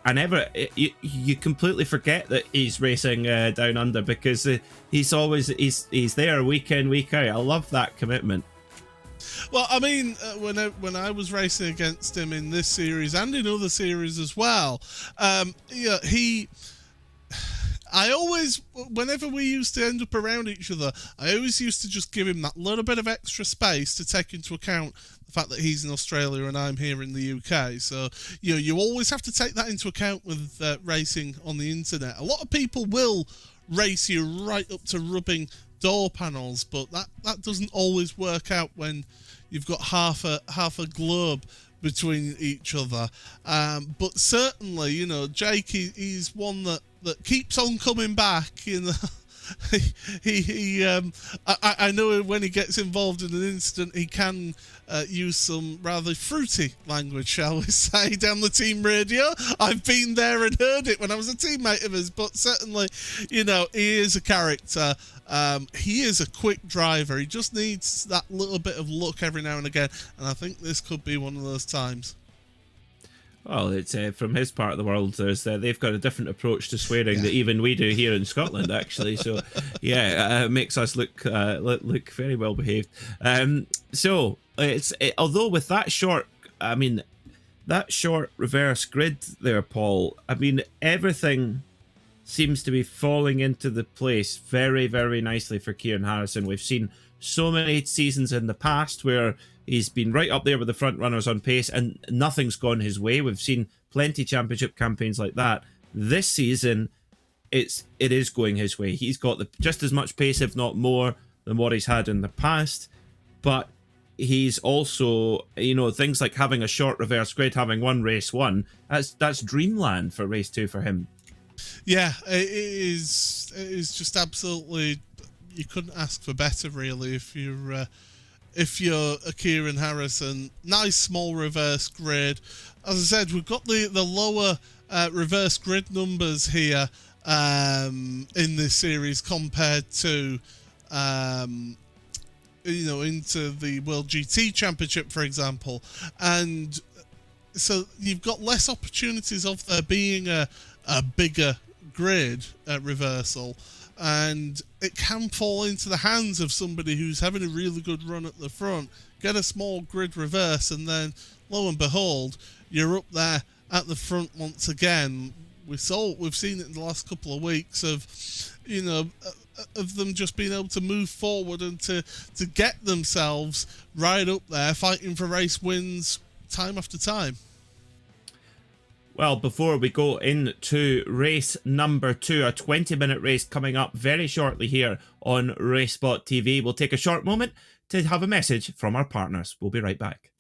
you completely forget that he's racing down under, because he's there week in, week out. I love that commitment. Well, I mean, when I was racing against him in this series and in other series as well, yeah, I always, whenever we used to end up around each other, I always used to just give him that little bit of extra space to take into account the fact that he's in Australia and I'm here in the UK. So, you know, you always have to take that into account with racing on the internet. A lot of people will race you right up to rubbing door panels, but that doesn't always work out when you've got half a globe between each other. But certainly, you know, Jake, he's one that keeps on coming back. You know, I know when he gets involved in an incident, he can use some rather fruity language, shall we say, down the team radio. I've been there and heard it when I was a teammate of his, but certainly, you know, he is a character. He is a quick driver. He just needs that little bit of luck every now and again, and I think this could be one of those times. Well, it's from his part of the world. They've got a different approach to swearing that even we do here in Scotland, actually. So, yeah, it makes us look very well behaved. So although with that short reverse grid there, Paul. I mean, everything seems to be falling into the place very, very nicely for Kieran Harrison. We've seen so many seasons in the past where he's been right up there with the front runners on pace and nothing's gone his way. We've seen plenty championship campaigns like that. This season, it is going his way. He's got just as much pace, if not more, than what he's had in the past. But he's also, you know, things like having a short reverse grid, having one race won, that's dreamland for race 2 for him. Yeah, it is just absolutely, you couldn't ask for better, really, if you're a Kieran Harrison. Nice small reverse grid. As I said, we've got the lower reverse grid numbers here in this series compared to you know, into the World GT Championship, for example, and so you've got less opportunities of there being a bigger grid reversal. and it can fall into the hands of somebody who's having a really good run at the front, get a small grid reverse, and then lo and behold, you're up there at the front once again. We've seen it in the last couple of weeks of, of them just being able to move forward and to get themselves right up there, fighting for race wins time after time. Well, before we go into race number 2, a 20-minute race coming up very shortly here on RaceSpotTV, we'll take a short moment to have a message from our partners. We'll be right back.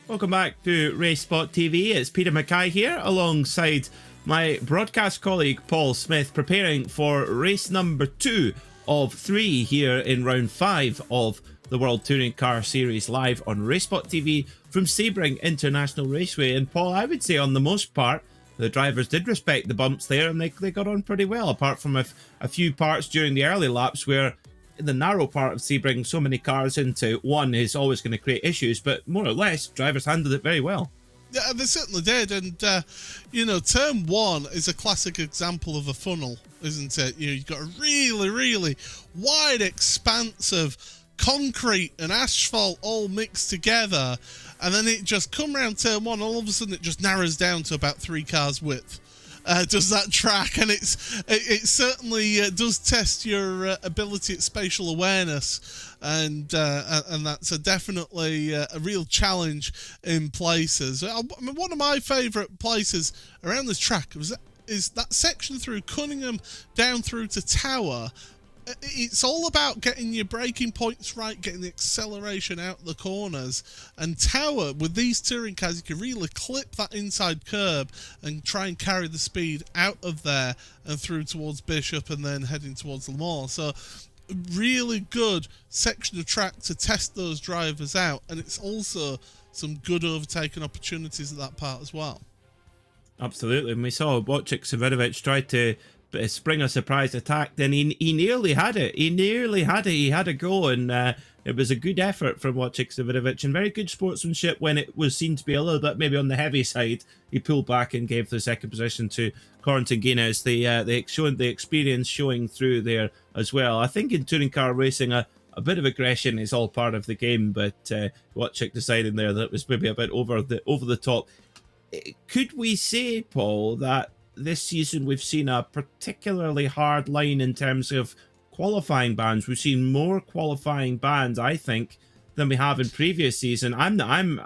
Welcome back to RaceSpotTV. It's Peter Mackay here alongside my broadcast colleague Paul Smith, preparing for race number 2 of 3 here in round 5 of the World Touring Car Series, live on RaceSpotTV from Sebring International Raceway. And Paul, I would say on the most part, the drivers did respect the bumps there, and they got on pretty well, apart from a few parts during the early laps where in the narrow part of Sebring, so many cars into one is always going to create issues, but more or less, drivers handled it very well. Yeah, they certainly did, and turn 1 is a classic example of a funnel, isn't it? You've got a really, really wide expanse of concrete and asphalt all mixed together, and then it just come around turn 1, all of a sudden it just narrows down to about 3 cars width. Does that track, and it certainly does test your ability at spatial awareness, and that's definitely a real challenge in places. I mean, one of my favourite places around this track is that section through Cunningham down through to Tower. It's all about getting your braking points right, getting the acceleration out the corners. And Tower, with these touring cars, you can really clip that inside curb and try and carry the speed out of there and through towards Bishop and then heading towards Le Mans. So really good section of track to test those drivers out. And it's also some good overtaking opportunities at that part as well. Absolutely. And we saw Wojciech Severovic try to spring a surprise attack, then he nearly had it. He had a go, and it was a good effort from Wojciech Severovic and very good sportsmanship when it was seen to be a little bit maybe on the heavy side. He pulled back and gave the second position to Corentin Guinness. The experience showing through there as well. I think in touring car racing, a bit of aggression is all part of the game, but Wojciech deciding there that it was maybe a bit over the top. Could we say, Paul, that this season we've seen a particularly hard line in terms of qualifying bans? We've seen more qualifying bans, I think, than we have in previous season. I'm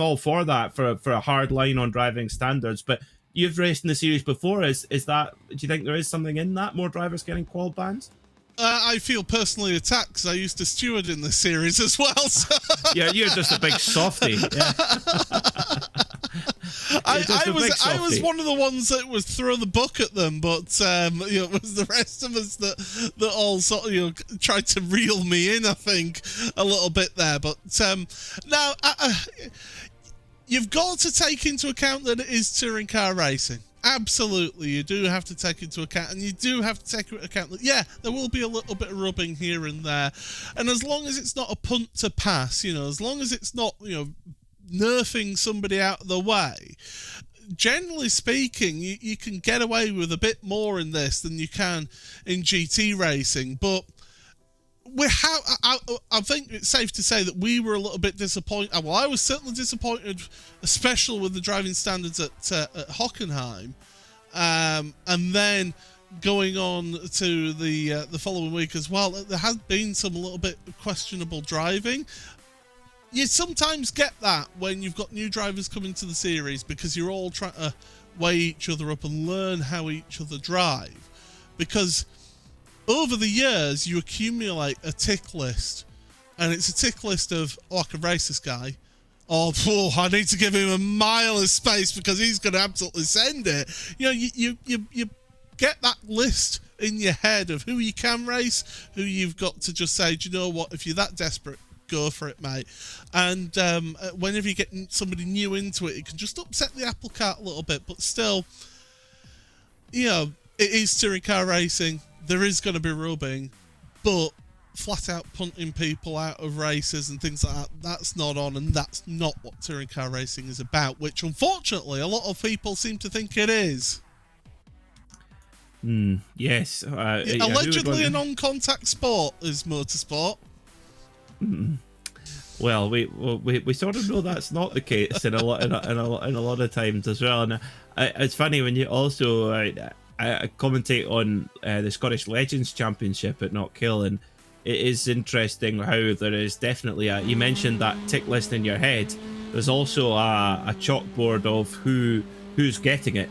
all for that, for a hard line on driving standards. But you've raced in the series before. Is that? Do you think there is something in that? More drivers getting qual bans? I feel personally attacked because I used to steward in this series as well. So. Yeah, you're just a big softie. Yeah. I was one of the ones that would throw the book at them, but it was the rest of us that all sort of tried to reel me in. I think a little bit there, but now you've got to take into account that it is touring car racing. Absolutely, you do have to take into account, and you do have to take into account that, yeah, there will be a little bit of rubbing here and there, and as long as it's not a punt to pass, as long as it's not, nerfing somebody out of the way, generally speaking, you can get away with a bit more in this than you can in GT racing, but I think it's safe to say that we were a little bit disappointed. Well, I was certainly disappointed, especially with the driving standards at Hockenheim, and then going on to the following week as well. There has been some a little bit of questionable driving. You sometimes get that when you've got new drivers coming to the series because you're all trying to weigh each other up and learn how each other drive, because over the years, you accumulate a tick list, and it's a tick list of, I can race this guy. I need to give him a mile of space because he's going to absolutely send it. You get that list in your head of who you can race, who you've got to just say, do you know what, if you're that desperate, go for it, mate. And whenever you get somebody new into it, it can just upset the apple cart a little bit, but still, it is touring car racing. There is going to be rubbing, but flat out punting people out of races and things like that, that's not on, and that's not what touring car racing is about, which unfortunately a lot of people seem to think it is. Yes. Allegedly a non-contact sport is motorsport. Well, we sort of know that's not the case in a lot of times as well. And it's funny when you also I commentate on the Scottish Legends Championship at Knockhill, and it is interesting how there is definitely you mentioned that tick list in your head. There's also a chalkboard of who's getting it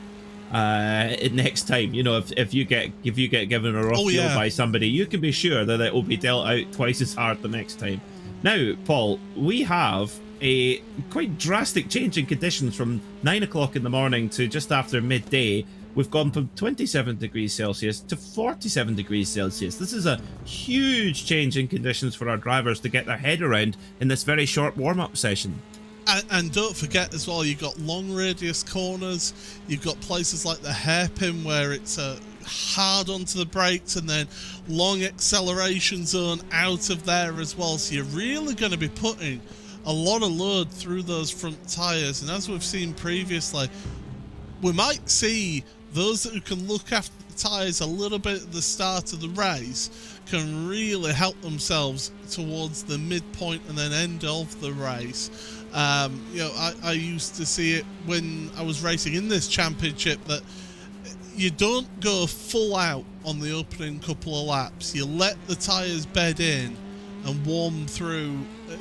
next time. If you get given a rough deal by somebody, you can be sure that it will be dealt out twice as hard the next time. Now, Paul, we have a quite drastic change in conditions from 9 o'clock in the morning to just after midday. We've gone from 27 degrees Celsius to 47 degrees Celsius. This is a huge change in conditions for our drivers to get their head around in this very short warm-up session. And don't forget as well, you've got long radius corners, you've got places like the hairpin where it's hard onto the brakes, and then long acceleration zone out of there as well. So you're really going to be putting a lot of load through those front tyres. And as we've seen previously, we might see those who can look after the tyres a little bit at the start of the race can really help themselves towards the midpoint and then end of the race. I used to see it when I was racing in this championship that you don't go full out on the opening couple of laps. You let the tyres bed in and warm through.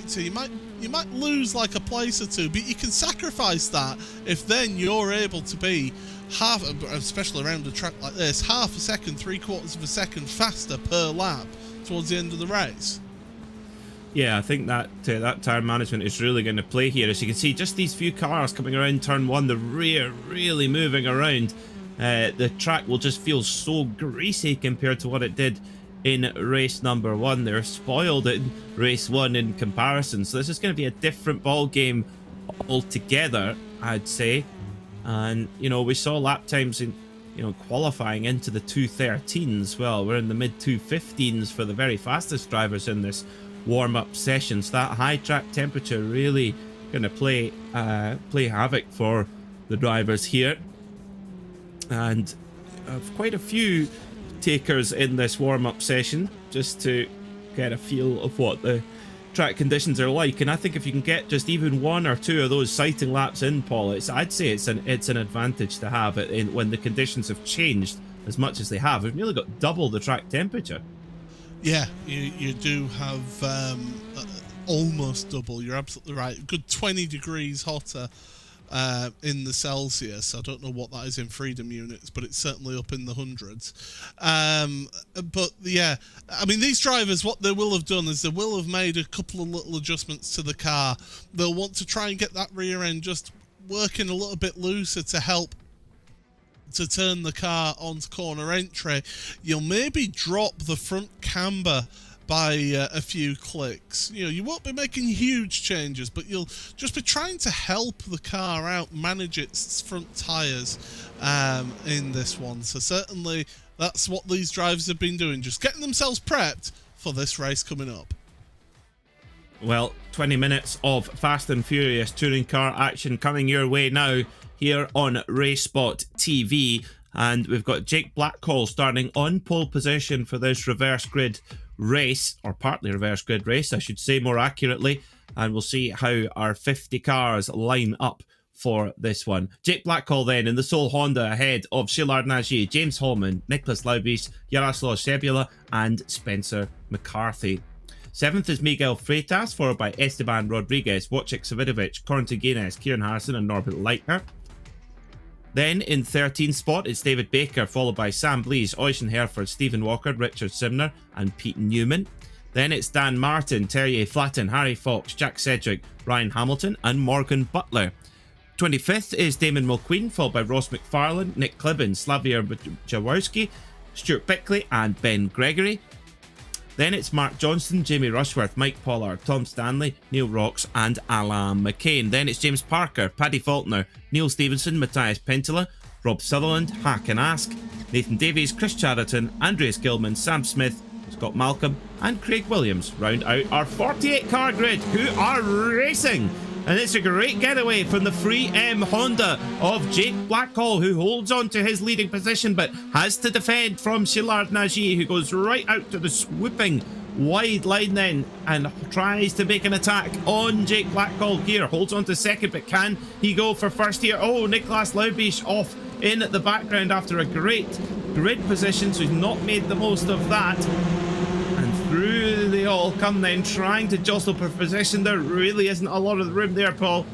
So you might lose like a place or two, but you can sacrifice that if then you're able to be half, especially around a track like this, half a second, 3/4 of a second faster per lap towards the end of the race. Yeah, I think that tyre management is really going to play here. As you can see, just these few cars coming around turn one, the rear really moving around. The track will just feel so greasy compared to what it did in race number one. They're spoiled in race one in comparison, so this is going to be a different ball game altogether, I'd say. And we saw lap times in qualifying into the 2:13s. Well, we're in the mid 2:15s for the very fastest drivers in this warm-up session. So that high track temperature really going to play havoc for the drivers here. And quite a few takers in this warm-up session just to get a feel of what the track conditions are like. And I think if you can get just even one or two of those sighting laps in, Paul, I'd say it's an advantage to have it when the conditions have changed as much as they have. We've nearly got double the track temperature. Yeah, you do have almost double. You're absolutely right. A good 20 degrees hotter in the Celsius. I don't know what that is in freedom units, but it's certainly up in the hundreds. But yeah, I mean, these drivers, what they will have done is they will have made a couple of little adjustments to the car. They'll want to try and get that rear end just working a little bit looser to help to turn the car onto corner entry. You'll maybe drop the front camber by a few clicks. You know, you won't be making huge changes, but you'll just be trying to help the car out, manage its front tyres in this one. So certainly that's what these drivers have been doing, just getting themselves prepped for this race coming up. Well, 20 minutes of fast and furious touring car action coming your way now here on RaceSpotTV, and we've got Jake Blackhall starting on pole position for this reverse grid race, or partly reverse grid race I should say more accurately, and we'll see how our 50 cars line up for this one. Jake Blackhall then in the sole Honda ahead of Szilard Nagy, James Hallman, Nicholas Laubis, Jaroslaw Sebula and Spencer McCarthy. 7th is Miguel Freitas, followed by Esteban Rodriguez, Wojciech Savidovic, Corentin Guinness, Kieran Harrison and Norbert Leitner. Then in 13th spot it's David Baker, followed by Sam Blees, Oisin Hereford, Stephen Walker, Richard Simner and Pete Newman. Then it's Dan Martin, Terje Flatten, Harry Fox, Jack Sedgwick, Ryan Hamilton and Morgan Butler. 25th is Damon Mulqueen, followed by Ross McFarlane, Nick Clibben, Slavia Jaworski, Stuart Bickley and Ben Gregory. Then it's Mark Johnston, Jamie Rushworth, Mike Pollard, Tom Stanley, Neil Rocks and Alain McCain. Then it's James Parker, Paddy Faulkner, Neil Stevenson, Matthias Penteler, Rob Sutherland, Hack and Ask, Nathan Davies, Chris Chariton, Andreas Gilman, Sam Smith, Scott Malcolm and Craig Williams round out our 48 car grid who are racing. And it's a great getaway from the Free M Honda of Jake Blackhall, who holds on to his leading position but has to defend from Szilard Nagy, who goes right out to the swooping wide line then and tries to make an attack on Jake Blackhall here. Holds on to second, but can he go for first here? Oh, Nicholas Laubis off in the background after a great grid position, so he's not made the most of that. Through they all come then, trying to jostle for position. There really isn't a lot of room there, Paul.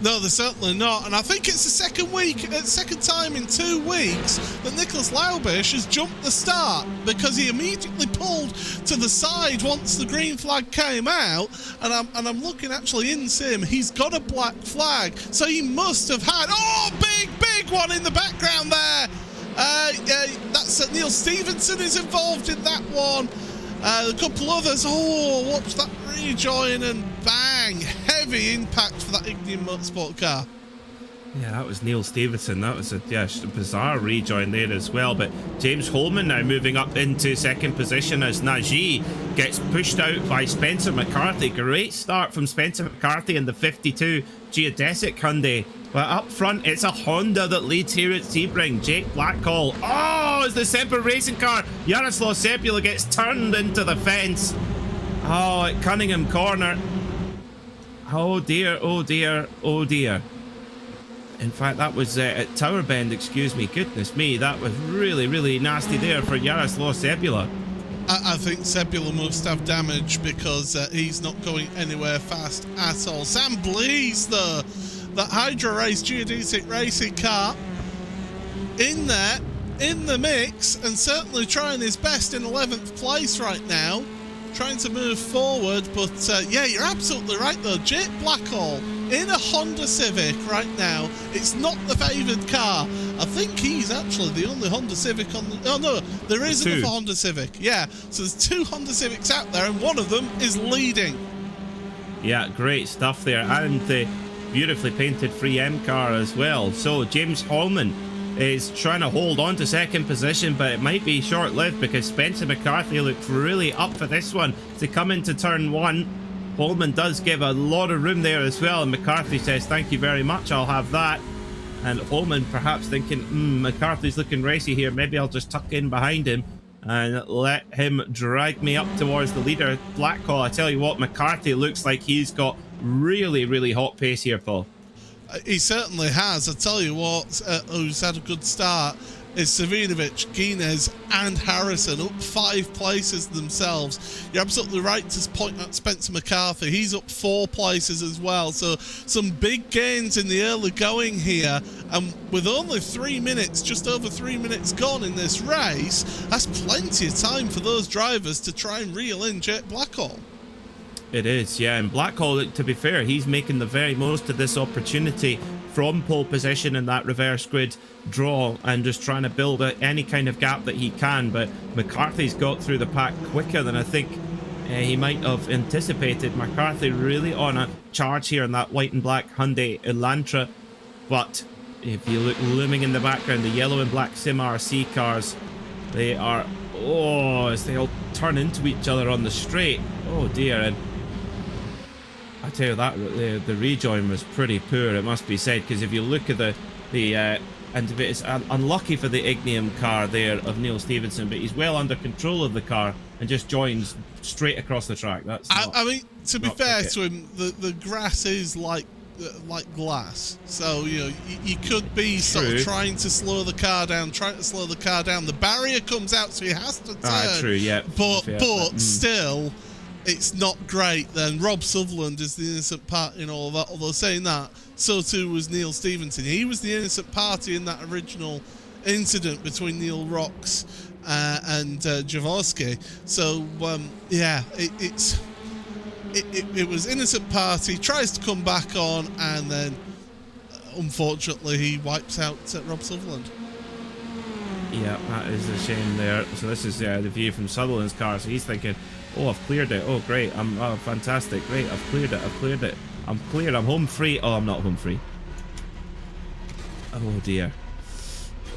No, there's certainly not. And I think it's the second time in 2 weeks that Nicholas Laubis has jumped the start, because he immediately pulled to the side once the green flag came out. And I'm looking actually in sim, he's got a black flag, so he must have had big one in the background there. That's Neil Stevenson is involved in that one. A couple others. Oh, watch that rejoin and bang! Heavy impact for that Ignium Motorsport car. Yeah, that was Neil Stevenson. That was a bizarre rejoin there as well. But James Holman now moving up into second position as Nagy gets pushed out by Spencer McCarthy. Great start from Spencer McCarthy in the 52 Geodesic Hyundai. But up front, it's a Honda that leads here at Sebring. Jake Blackhall. Oh, it's the Semper Racing car. Jaroslaw Sebula gets turned into the fence. Oh, at Cunningham Corner. Oh dear, oh dear, oh dear. In fact, that was at Tower Bend, excuse me. Goodness me, that was really nasty there for Jaroslaw Sebula. I think Sebula must have damage, because he's not going anywhere fast at all. Sam Blees, though. That Hydra Race Geodesic Racing car in there, in the mix, and certainly trying his best in 11th place right now, trying to move forward. But yeah, you're absolutely right though. Jake Blackhall in a Honda Civic right now. It's not the favoured car. I think he's actually the only Honda Civic on the... Oh no, there is another Honda Civic. Yeah, so there's 2 Honda Civics out there and one of them is leading. Yeah, great stuff there. And the beautifully painted Free M car as well. So James Hallman is trying to hold on to second position, but it might be short-lived, because Spencer McCarthy looked really up for this one to come into turn 1. Hallman does give a lot of room there as well, and McCarthy says thank you very much, I'll have that. And Hallman perhaps thinking, McCarthy's looking racy here, maybe I'll just tuck in behind him and let him drag me up towards the leader. Blackhall, I tell you what, McCarthy looks like he's got really hot pace here, Paul. He certainly has. I tell you what, who's had a good start is Savinovic, Guinness and Harrison up 5 places themselves. You're absolutely right to point out Spencer McCarthy. He's up 4 places as well. So some big gains in the early going here. And with only 3 minutes, just over 3 minutes gone in this race, that's plenty of time for those drivers to try and reel in Jake Blackhall. It is, yeah. And Blackhall, to be fair, he's making the very most of this opportunity from pole position in that reverse grid draw and just trying to build any kind of gap that he can. But McCarthy's got through the pack quicker than I think he might have anticipated. McCarthy really on a charge here in that white and black Hyundai Elantra. But if you look looming in the background, the yellow and black Sim RC cars, they are, as they all turn into each other on the straight. Oh dear. And I tell you that the rejoin was pretty poor, it must be said, because if you look at and it's unlucky for the Ignium car there of Neil Stevenson, but he's well under control of the car and just joins straight across the track. That's I mean, to be fair to him, the grass is like glass, so you could be sort of trying to slow the car down, the barrier comes out, so he has to turn. True, yeah. But still, it's not great. Then Rob Sutherland is the innocent party in all of that, although saying that, so too was Neil Stevenson. He was the innocent party in that original incident between Neil Rocks and Jaworski. So yeah, it was innocent party, tries to come back on, and then unfortunately he wipes out Rob Sutherland. Yeah, that is a shame there. So this is the view from Sutherland's car. So he's thinking, oh, I've cleared it. Oh, great. Oh, fantastic. Great. I've cleared it. I'm cleared. I'm home free. Oh, I'm not home free. Oh, dear.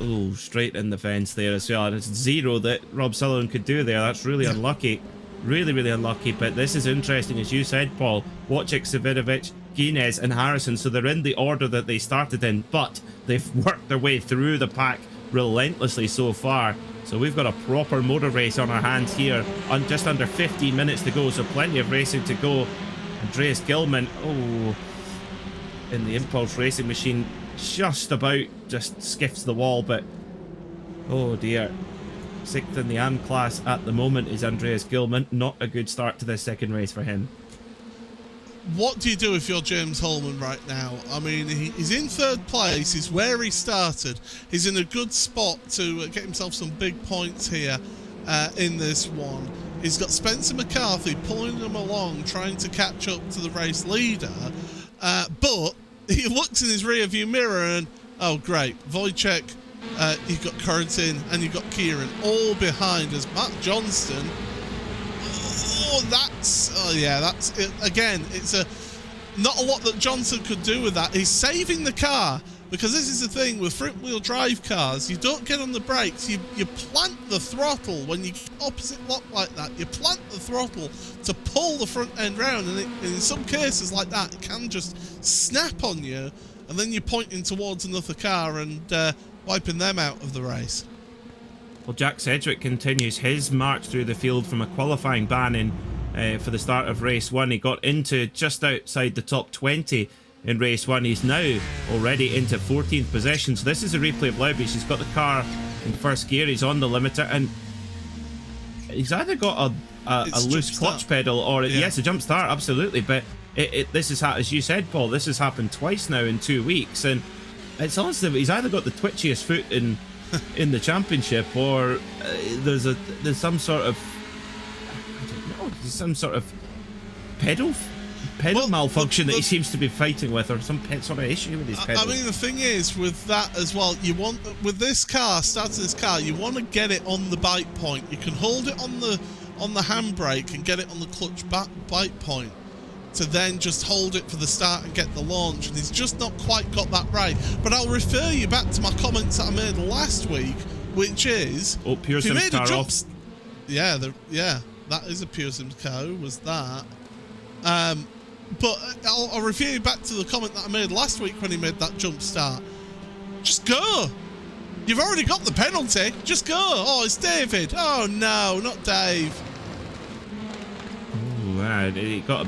Oh, straight in the fence there as well. And it's 0 that Rob Sutherland could do there. That's really unlucky. Really, really unlucky. But this is interesting, as you said, Paul. Wojciech, Savinovic, Guinness and Harrison. So they're in the order that they started in, but they've worked their way through the pack relentlessly so far. So we've got a proper motor race on our hands here, on just under 15 minutes to go, so plenty of racing to go. Andreas Gilman, in the Impulse Racing machine, just skiffs the wall, but oh dear. 6th in the AM class at the moment is Andreas Gilman. Not a good start to this second race for him. What do you do if you're James Holman right now? I mean, he's in 3rd place. He's where he started. He's in a good spot to get himself some big points here in this one. He's got Spencer McCarthy pulling him along, trying to catch up to the race leader. But he looks in his rear view mirror and, oh, great. Wojciech, you've got Curtin and you've got Kieran all behind as Matt Johnston. That's it. Again, it's not a lot that Johnson could do with that. He's saving the car, because this is the thing with front-wheel drive cars. You don't get on the brakes. You plant the throttle when you get opposite lock like that. You plant the throttle to pull the front end round, and in some cases like that, it can just snap on you, and then you're pointing towards another car and wiping them out of the race. Well, Jack Sedgwick continues his march through the field from a qualifying ban for the start of race 1. He got into just outside the top 20 in race 1. He's now already into 14th position. So this is a replay of Lowbeach. He's got the car in first gear. He's on the limiter, and he's either got a loose clutch pedal or yes, a jump start, absolutely. But this is, as you said, Paul, this has happened twice now in 2 weeks, and it's honestly he's either got the twitchiest foot in the championship, or there's some sort of, I don't know, there's some sort of pedal malfunction that he seems to be fighting with, or some sort of issue with his pedal. I mean, the thing is with that as well, with this car, starting this car, you want to get it on the bite point. You can hold it on the handbrake and get it on the clutch bite point, to then just hold it for the start and get the launch, and he's just not quite got that right. But I'll refer you back to my comments that I made last week, which is, Pure Sims car off. Yeah, that is a Pure Sims car. Who was that? But I'll refer you back to the comment that I made last week when he made that jump start. Just go. You've already got the penalty. Just go. Oh, it's David. Oh no, not Dave. Oh, man, he got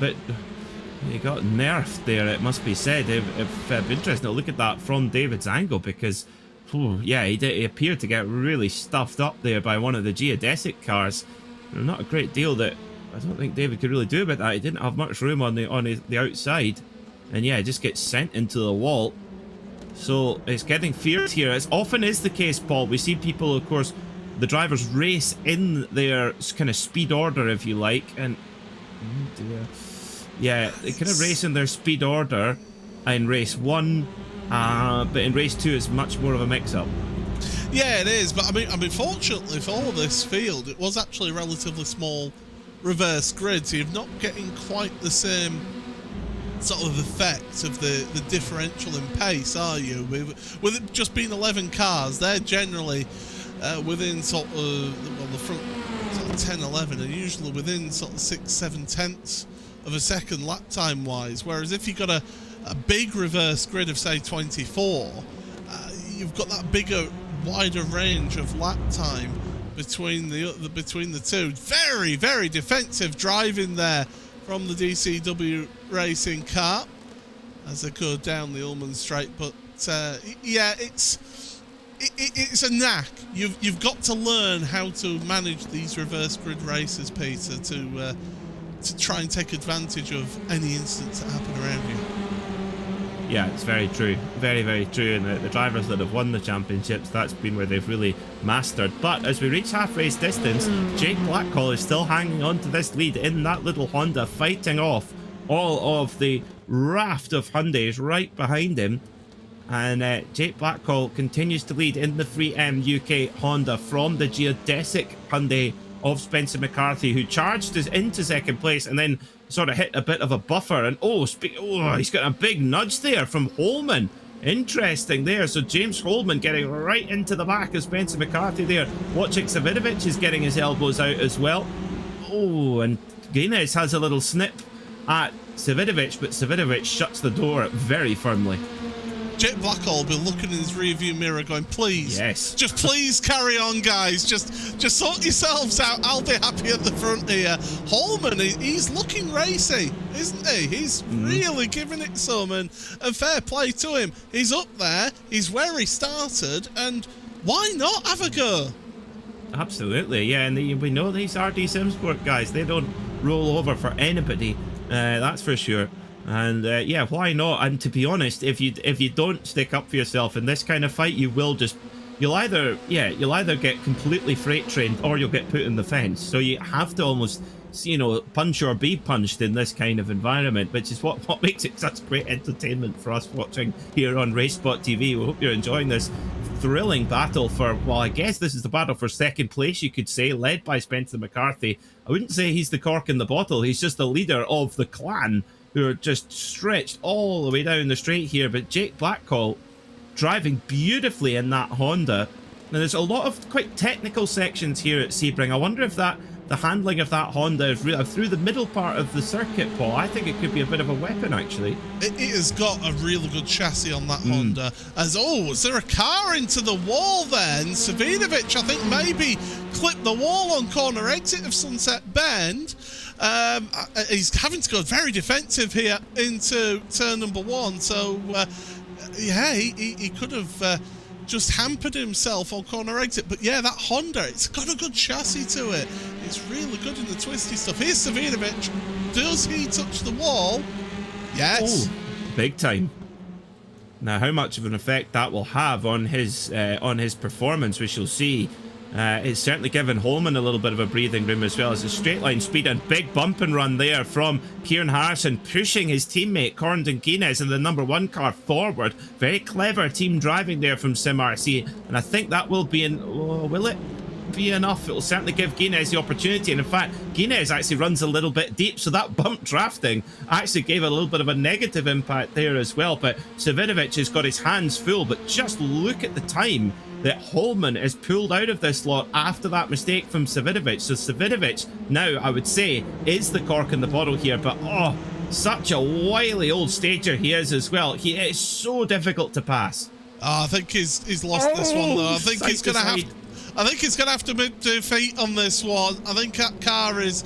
nerfed there, it must be said. If interesting to look at that from David's angle, because Yeah, he appeared to get really stuffed up there by one of the geodesic cars. Not a great deal that I don't think David could really do about that. He didn't have much room on the outside, and yeah, just gets sent into the wall. So it's getting feared here, as often is the case, Paul. We see people, of course, the drivers race in their kind of speed order, if you like, and yeah, they kind of race in their speed order in race 1, but in race 2 it's much more of a mix-up. Yeah, it is, but I mean, fortunately for this field, it was actually a relatively small reverse grid, so you're not getting quite the same sort of effect of the differential in pace, are you? With it just being 11 cars, they're generally within sort of, well, the front sort of 10, 11 are usually within sort of 6, 7 tenths of a second lap time wise, whereas if you've got a big reverse grid of say 24, you've got that bigger, wider range of lap time between the two. Very, very defensive driving there from the DCW Racing car as they go down the Ullman Straight. But yeah, it's a knack. You've got to learn how to manage these reverse grid races, Peter, to try and take advantage of any incidents that happen around you. Yeah, it's very true. Very, very true. And the drivers that have won the championships, that's been where they've really mastered. But as we reach half race distance, Jake Blackhall is still hanging on to this lead in that little Honda, fighting off all of the raft of Hyundais right behind him. And Jake Blackhall continues to lead in the 3M UK Honda from the geodesic Hyundai of Spencer McCarthy, who charged us into second place and then sort of hit a bit of a buffer. And he's got a big nudge there from Holman. Interesting there. So James Holman getting right into the back of Spencer McCarthy there. Wojciech Savidovic is getting his elbows out as well. Oh, and Guinness has a little snip at Savidovic, but Savidovic shuts the door very firmly. Jake Blackhall will be looking in his rearview mirror going, please, yes, just please carry on, guys. Just sort yourselves out. I'll be happy at the front here. Holman, he's looking racy, isn't he? He's really giving it some, and fair play to him. He's up there. He's where he started, and why not have a go? Absolutely, yeah. And we know these RD Simsport guys, they don't roll over for anybody. That's for sure. And yeah, why not? And to be honest, if you don't stick up for yourself in this kind of fight, you'll either get completely freight trained or you'll get put in the fence. So you have to almost, punch or be punched in this kind of environment, which is what makes it such great entertainment for us watching here on RaceSpotTV. We hope you're enjoying this thrilling battle for, well, I guess this is the battle for second place, you could say, led by Spencer McCarthy. I wouldn't say he's the cork in the bottle. He's just the leader of the clan, who are just stretched all the way down the straight here. But Jake Blackhall driving beautifully in that Honda. Now, there's a lot of quite technical sections here at Sebring. I wonder if the handling of that Honda is through the middle part of the circuit, Paul. I think it could be a bit of a weapon, actually. It has got a really good chassis on that Honda. Is there a car into the wall there? And Savidovic, I think, maybe clipped the wall on corner exit of Sunset Bend. He's having to go very defensive here into turn number 1. So, yeah, he could have just hampered himself on corner exit. But yeah, that Honda, it's got a good chassis to it. It's really good in the twisty stuff. Here's Savidovic. Does he touch the wall? Yes. Oh, big time. Now, how much of an effect that will have on his performance, we shall see. It's certainly given Holman a little bit of a breathing room as well, as a straight line speed and big bump and run there from Kieran Harrison, pushing his teammate Corndon Guinness in the number 1 car forward. Very clever team driving there from SimRC, and I think that will be will it be enough? It will certainly give Guinness the opportunity, and in fact Guinness actually runs a little bit deep, so that bump drafting actually gave a little bit of a negative impact there as well. But Savidovic has got his hands full, but just look at the time that Holman is pulled out of this lot after that mistake from Savidovic. So Savidovic now, I would say, is the cork in the bottle here, but such a wily old stager he is as well. He is so difficult to pass. I think he's lost this one though. I think he's going to have to do feet on this one. I think that car is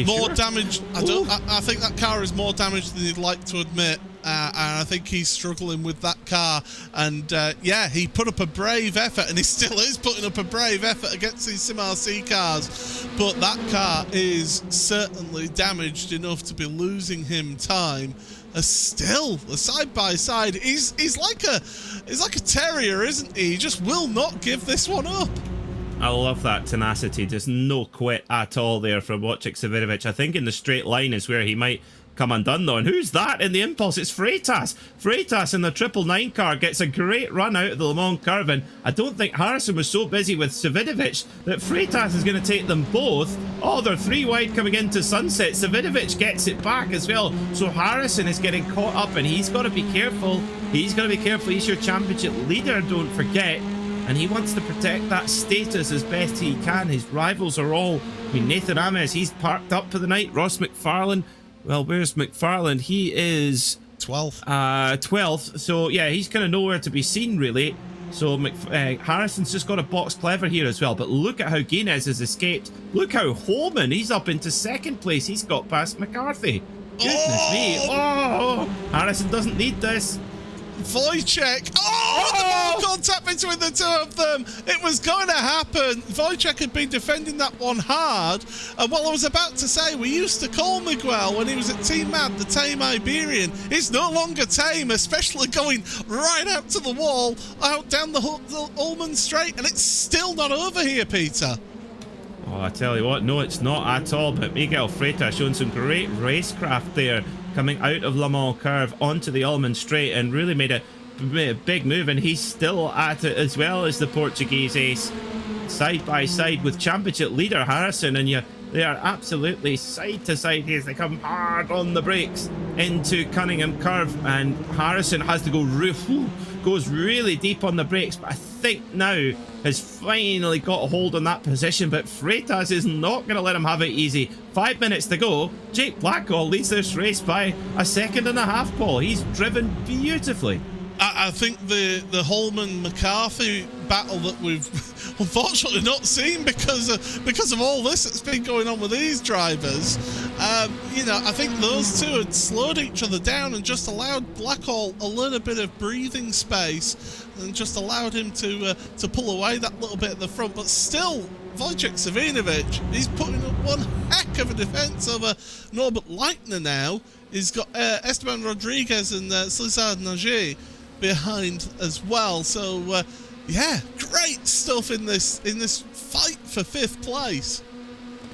more damaged. I think that car is more damaged than he'd like to admit. and I think he's struggling with that car. And yeah, he put up a brave effort, and he still is putting up a brave effort against these Sim RC cars. But that car is certainly damaged enough to be losing him time. Still, the side by side, he's like a terrier, isn't he? He just will not give this one up. I love that tenacity. There's no quit at all there from Wojciech Savinovic. I think in the straight line is where he might come undone though. And who's that in the impulse? It's Freitas. Freitas in the 999 car gets a great run out of the Le Mans curve. And I don't think Harrison was so busy with Savinovic that Freitas is going to take them both. Oh, they're 3 wide coming into sunset. Savinovic gets it back as well. So Harrison is getting caught up, and he's got to be careful. He's got to be careful. He's your championship leader, don't forget. And he wants to protect that status as best he can. His rivals are all, I mean, Nathan Ames, he's parked up for the night. Ross McFarlane, well, where's McFarlane? He is 12th. 12th. So yeah, he's kind of nowhere to be seen really. So Harrison's just got a box clever here as well. But look at how Guinness has escaped. Look how Holman, he's up into 2nd place. He's got past McCarthy. Goodness me. Oh, Harrison doesn't need this. Wojciech. Oh, the ball contact between the two of them. It was going to happen. Wojciech had been defending that one hard. And what I was about to say, we used to call Miguel when he was at Team Mad the tame Iberian. It's no longer tame, especially going right out to the wall, out down the Ullman Straight. And it's still not over here, Peter. Oh, I tell you what, no, it's not at all. But Miguel Freitas showing some great racecraft there, coming out of Le Mans curve onto the Ullman Straight, and really made a big move. And he's still at it as well as the Portuguese ace, side by side with championship leader Harrison. And they are absolutely side to side as they come hard on the brakes into Cunningham curve, and Harrison has to go goes really deep on the brakes, but I think now has finally got a hold on that position. But Freitas is not going to let him have it easy. 5 minutes to go. Jake Blackwell leads this race by a 1.5 seconds, Paul. He's driven beautifully. I think the Holman McCarthy battle that we've unfortunately not seen because of all this that's been going on with these drivers, you know, I think those two had slowed each other down and just allowed Blackwell a little bit of breathing space, and just allowed him to pull away that little bit at the front. But still, Wojciech Savinovic, he's putting up one heck of a defence over Norbert Leitner now. He's got Esteban Rodriguez and Cesar Nagy behind as well. So yeah, great stuff in this fight for 5th place.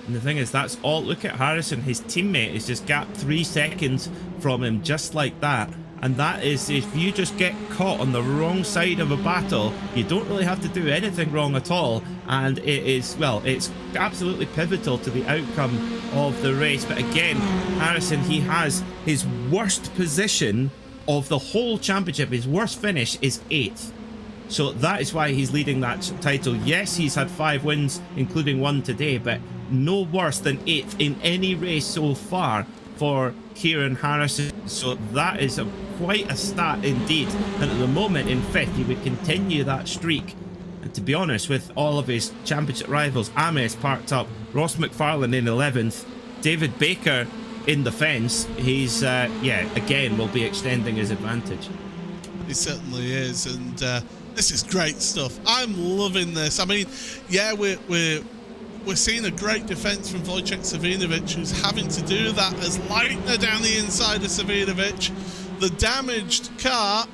And the thing is, that's all. Look at Harrison. His teammate is just gapped 3 seconds from him, just like that. And that is, if you just get caught on the wrong side of a battle, you don't really have to do anything wrong at all. And it is, well, it's absolutely pivotal to the outcome of the race. But again, Harrison, he has his worst position of the whole championship. His worst finish is 8th. So that is why he's leading that title. Yes, he's had 5 wins, including 1 today, but no worse than 8th in any race so far for Kieran Harrison. So that is quite a stat indeed. And at the moment in 5th, he would continue that streak. And to be honest, with all of his championship rivals, Ames parked up, Ross McFarlane in 11th, David Baker in the fence, he's yeah, again will be extending his advantage. He certainly is, and this is great stuff. I'm loving this. I mean, yeah, we're seeing a great defense from Wojciech Savinovic, who's having to do that as Leitner down the inside of Savinovic, the damaged car.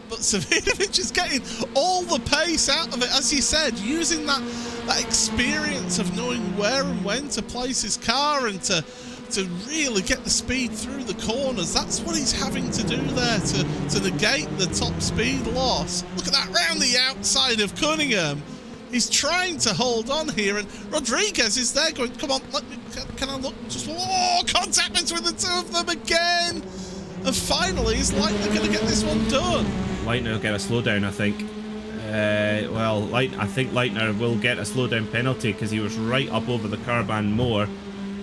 But Savinovic is getting all the pace out of it, as you said, using that experience of knowing where and when to place his car and to really get the speed through the corners. That's what he's having to do there to negate the top speed loss. Look at that, round the outside of Cunningham. He's trying to hold on here, and Rodriguez is there going, come on, can I look? Just, oh, contact between the two of them again. And finally, is Leitner going to get this one done? Leitner will get a slowdown, I think. Well, I think Leitner will get a slowdown penalty because he was right up over the curb and more.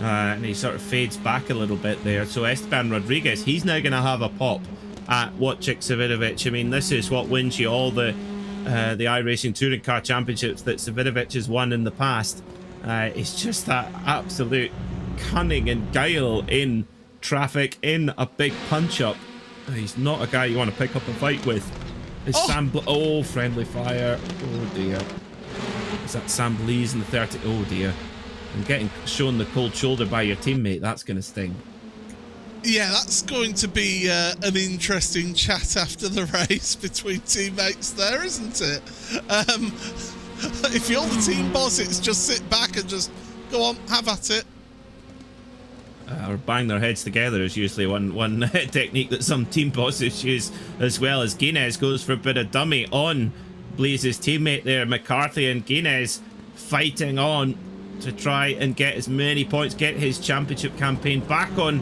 And he sort of fades back a little bit there. So Esteban Rodriguez, he's now going to have a pop at Wojciech Savinovic. I mean, this is what wins you all the iRacing Touring Car Championships that Savinovic has won in the past. It's just that absolute cunning and guile in traffic, in a big punch-up. He's not a guy you want to pick up a fight with. Is oh, friendly fire. Oh dear. Is that Sam Blees in the 30? Oh dear. And getting shown the cold shoulder by your teammate, that's going to sting. Yeah, that's going to be an interesting chat after the race between teammates there, isn't it? If you're the team boss, it's just sit back and just go on, have at it. Or bang their heads together is usually one technique that some team bosses use, as well as Guinness goes for a bit of dummy on Blaze's teammate there, McCarthy, and Guinness fighting on to try and get as many points, get his championship campaign back on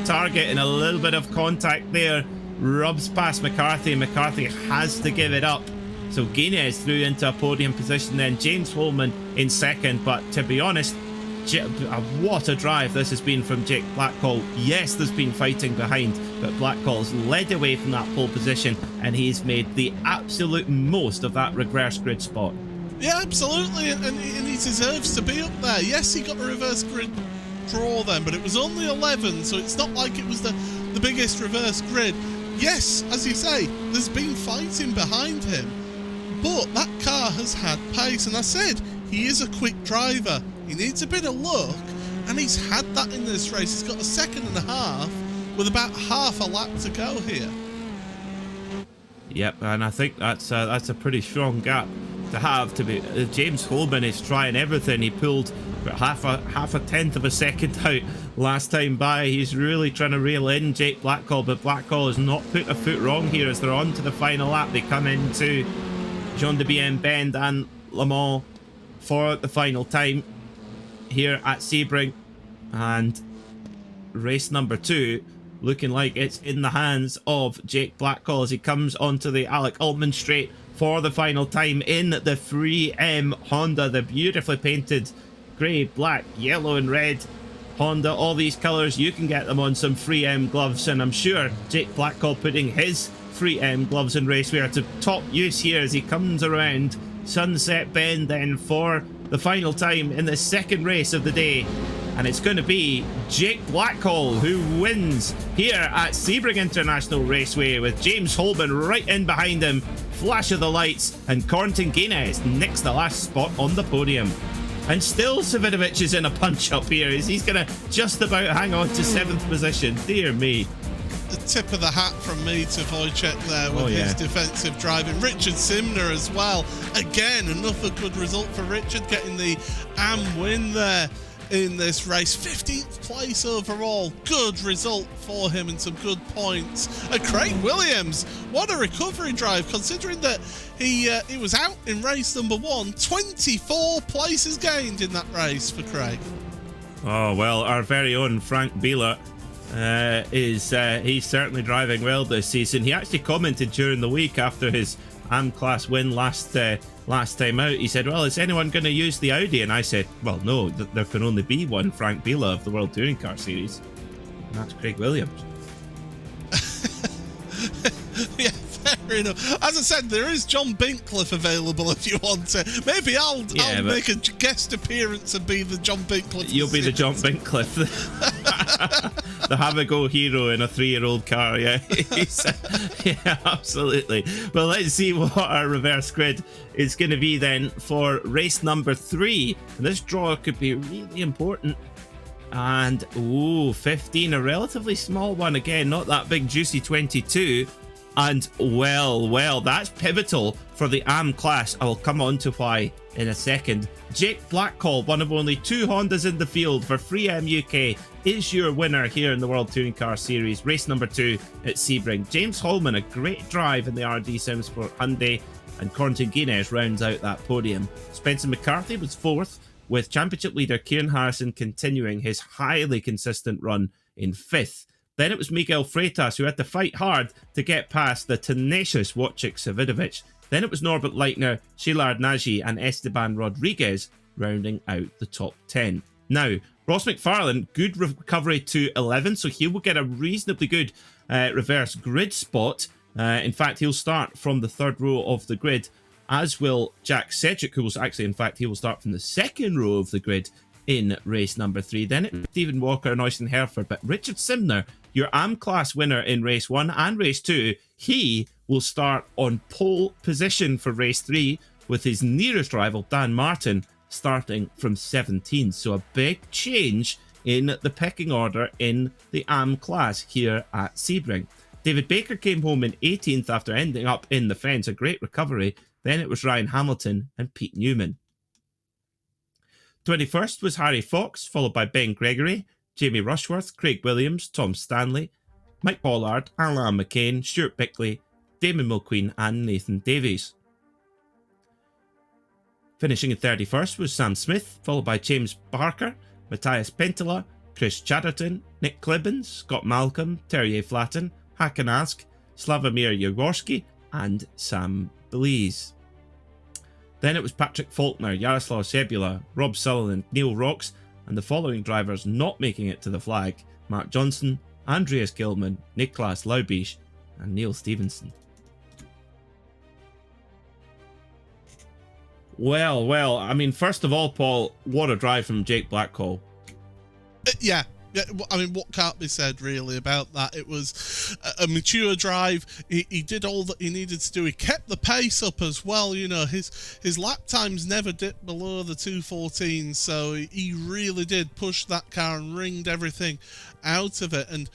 target, and a little bit of contact there. Rubs past McCarthy. McCarthy has to give it up. So Guinness through into a podium position, then James Holman in second. But to be honest, what a drive this has been from Jake Blackhall. Yes, there's been fighting behind, but Blackhall's led away from that pole position, and he's made the absolute most of that reverse grid spot. Yeah, absolutely, and he deserves to be up there. Yes, he got a reverse grid draw then, but it was only 11, so it's not like it was the biggest reverse grid. Yes, as you say, there's been fighting behind him, but that car has had pace, and I said, he is a quick driver. He needs a bit of luck, and he's had that in this race. He's got a second and a half with about half a lap to go here. Yep, and I think that's a pretty strong gap to have. To be James Holman is trying everything. He pulled about half a tenth of a second out last time by. He's really trying to reel in Jake Blackhall, but Blackhall has not put a foot wrong here as they're on to the final lap. They come into Jean de Bien Bend and Le Mans for the final time here at Sebring, and race number 2 looking like it's in the hands of Jake Blackhall as he comes onto the Alec Altman straight for the final time in the 3M Honda, the beautifully painted grey, black, yellow and red Honda. All these colours, you can get them on some 3M gloves, and I'm sure Jake Blackhall putting his 3M gloves and racewear to top use here as he comes around Sunset Bend then for the final time in the second race of the day. And it's going to be Jake Blackhall who wins here at Sebring International Raceway, with James Holman right in behind him. Flash of the lights, and Cornton Guinness nicks the last spot on the podium. And still Savinovic is in a punch-up here as he's going to just about hang on to 7th position. Dear me. The tip of the hat from me to Wojciech there with his defensive driving. Richard Simner as well. Again, another good result for Richard, getting the AM win there in this race. 15th place overall. Good result for him and some good points. Craig Williams, what a recovery drive, considering that he was out in race number 1. 24 places gained in that race for Craig. Oh, well, our very own Frank Bieler he's certainly driving well this season. He actually commented during the week after his AM class win last time out. He said, well, is anyone going to use the Audi? And I said, well, no, there can only be one Frank Bieler of the World Touring Car Series, and that's Craig Williams. Yeah, fair enough. As I said, there is John Bincliffe available if you want to. Maybe I'll make a guest appearance and be the John Bincliffe. You'll be the John Bincliffe. The have-a-go hero in a 3-year-old car. Yeah, yeah, absolutely. Well, let's see what our reverse grid is going to be then for race number 3. And this draw could be really important. And 15, a relatively small one again, not that big juicy 22. And well, that's pivotal for the AM class. I will come on to why in a second. Jake Blackhall, one of only 2 Hondas in the field for 3M UK, is your winner here in the World Touring Car Series, race number 2 at Sebring. James Holman, a great drive in the RD Simsport Hyundai, and Cornton Guinness rounds out that podium. Spencer McCarthy was 4th, with championship leader Kieran Harrison continuing his highly consistent run in 5th. Then it was Miguel Freitas who had to fight hard to get past the tenacious Wojciech Savinovic. Then it was Norbert Leitner, Szilard Nagy and Esteban Rodriguez rounding out the top 10. Now, Ross McFarlane, good recovery to 11, so he will get a reasonably good reverse grid spot. In fact, he'll start from the 3rd row of the grid, as will Jack Sedgwick, who will actually, in fact, he will start from the 2nd row of the grid in race number 3. Then it was Stephen Walker and Oystein Hereford, but Richard Simner your AM class winner in race 1 and race 2, he will start on pole position for race 3 with his nearest rival, Dan Martin, starting from 17th. So a big change in the pecking order in the AM class here at Sebring. David Baker came home in 18th after ending up in the fence, a great recovery. Then it was Ryan Hamilton and Pete Newman. 21st was Harry Fox, followed by Ben Gregory, Jamie Rushworth, Craig Williams, Tom Stanley, Mike Pollard, Alan McCain, Stuart Bickley, Damon Mulqueen and Nathan Davies. Finishing in 31st was Sam Smith, followed by James Barker, Matthias Pentola, Chris Chatterton, Nick Klibbins, Scott Malcolm, Terrier Flatten, Hakan Ask, Slavomir Jaworski and Sam Blees. Then it was Patrick Faulkner, Yaroslav Sebula, Rob Sutherland, Neil Rocks, and the following drivers not making it to the flag: Mark Johnson, Andreas Gilman, Niklas Laubisch and Neil Stevenson. Well, I mean, first of all, Paul, what a drive from Jake Blackhall. Yeah, I mean, what can't be said really about that? It was a mature drive. He did all that he needed to do. He kept the pace up as well. You know, his lap times never dipped below the 2:14, so he really did push that car and wringed everything out of it. And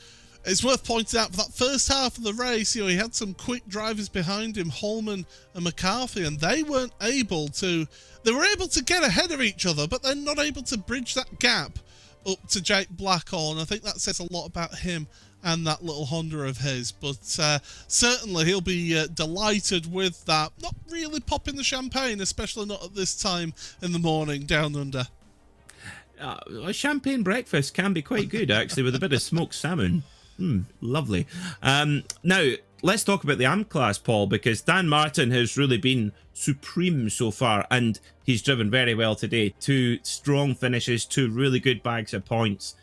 it's worth pointing out, for that first half of the race, you know, he had some quick drivers behind him, Holman and McCarthy, and they weren't able to. They were able to get ahead of each other, but they're not able to bridge that gap up to Jake Blackhall, and I think that says a lot about him and that little Honda of his. But certainly he'll be delighted with that. Not really popping the champagne, especially not at this time in the morning down under. A champagne breakfast can be quite good, actually, with a bit of smoked salmon. Lovely. Now, let's talk about the AM class, Paul, because Dan Martin has really been supreme so far, and he's driven very well today. 2 strong finishes, 2 really good bags of points.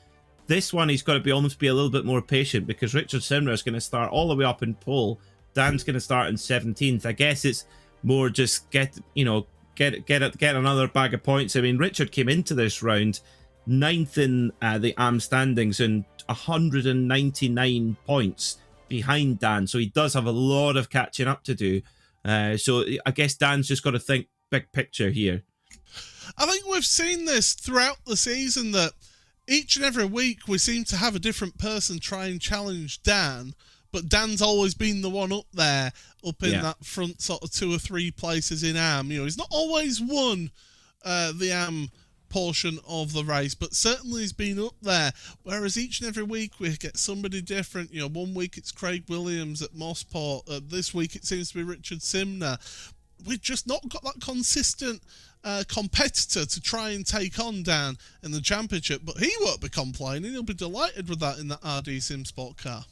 This one, he's got to almost be a little bit more patient, because Richard Simner is going to start all the way up in pole. Dan's going to start in 17th. I guess it's more just get another bag of points. I mean, Richard came into this round 9th in the AM standings and 199 points behind Dan, so he does have a lot of catching up to do. So I guess Dan's just got to think big picture here. I think we've seen this throughout the season, that each and every week we seem to have a different person try and challenge Dan, but Dan's always been the one up there, up in that front sort of 2 or 3 places in AM. You know, he's not always won the AM portion of the race, but certainly he's been up there, whereas each and every week we get somebody different. You know, one week it's Craig Williams at Mossport, this week it seems to be Richard Simner. We've just not got that consistent competitor to try and take on Dan in the championship, but he won't be complaining. He'll be delighted with that in the RD Sim Sport car.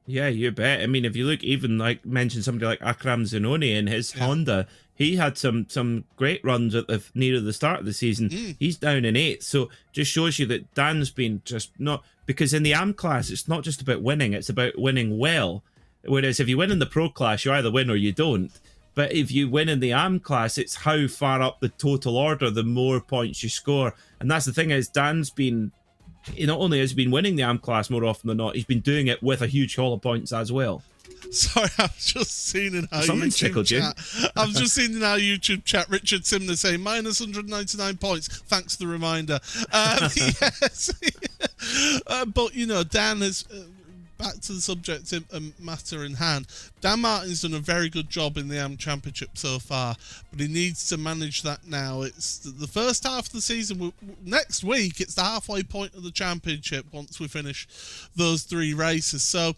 Yeah, you bet. I mean, if you look, even like mention somebody like Akram Zanoni in his Honda, he had some great runs at near the start of the season. He's down in 8th, so just shows you that Dan's been just not, because in the AM class it's not just about winning, it's about winning well. Whereas if you win in the pro class, you either win or you don't. But if you win in the AM class, it's how far up the total order, the more points you score. And that's the thing, is Dan's been, not only has he been winning the AM class more often than not, he's been doing it with a huge haul of points as well. Sorry, I've just seen in our YouTube chat. I've just seen in our YouTube chat Richard Simner saying minus 199 points. Thanks for the reminder. Yes. But, you know, Dan has... back to the subject matter in hand, Dan Martin's done a very good job in the AM Championship so far, but he needs to manage that now. It's the first half of the season. Next week, it's the halfway point of the championship once we finish those 3 races. So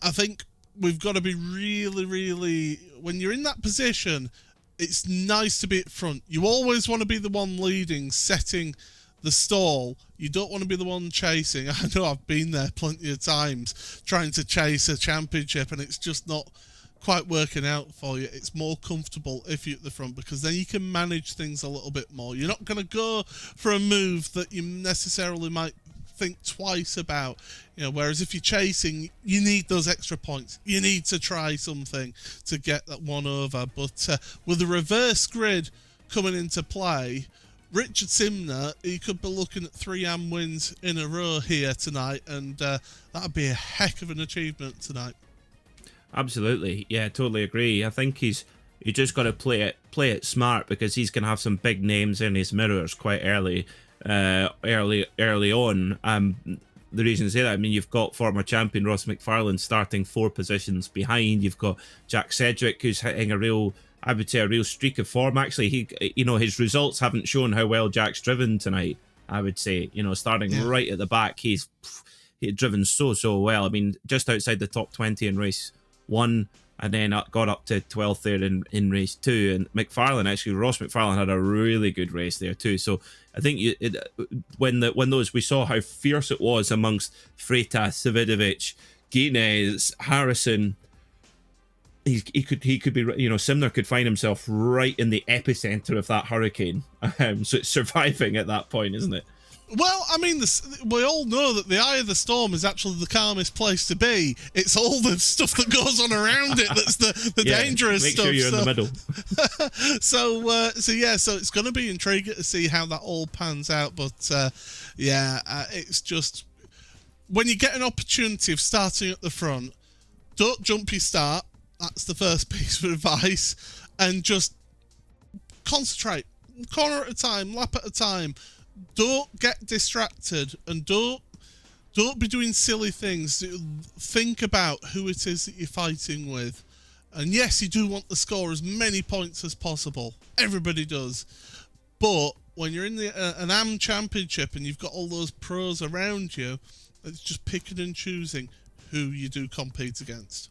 I think we've got to be really, when you're in that position, it's nice to be at front. You always want to be the one leading, setting the stall. You don't want to be the one chasing. I know I've been there plenty of times trying to chase a championship and it's just not quite working out for you. It's more comfortable if you're at the front, because then you can manage things a little bit more. You're not going to go for a move that you necessarily might think twice about, you know, whereas if you're chasing, you need those extra points. You need to try something to get that one over. But with the reverse grid coming into play, Richard Simner, he could be looking at 3 AM wins in a row here tonight, and that'd be a heck of an achievement tonight. Absolutely, yeah, totally agree. I think you just got to play it smart, because he's gonna have some big names in his mirrors quite early on. The reason I say that, I mean, you've got former champion Ross McFarlane starting 4 positions behind. You've got Jack Sedgwick, who's hitting a real streak of form. Actually, his results haven't shown how well Jack's driven tonight. I would say, starting right at the back, he's driven so well. I mean, just outside the top 20 in race 1, and then got up to 12th there in race 2. And Ross McFarlane had a really good race there too. So I think we saw how fierce it was amongst Freitas, Savidovic, Guinness, Harrison. He could be, Simner could find himself right in the epicenter of that hurricane. So it's surviving at that point, isn't it? Well, I mean, we all know that the eye of the storm is actually the calmest place to be. It's all the stuff that goes on around it that's the dangerous stuff. Make sure you're in the middle. So it's going to be intriguing to see how that all pans out. But it's just, when you get an opportunity of starting at the front, don't jump your start. That's the first piece of advice, and just concentrate, corner at a time, lap at a time. Don't get distracted, and don't be doing silly things. Think about who it is that you're fighting with. And yes, you do want to score as many points as possible. Everybody does. But when you're in an AM championship and you've got all those pros around you, it's just picking and choosing who you do compete against.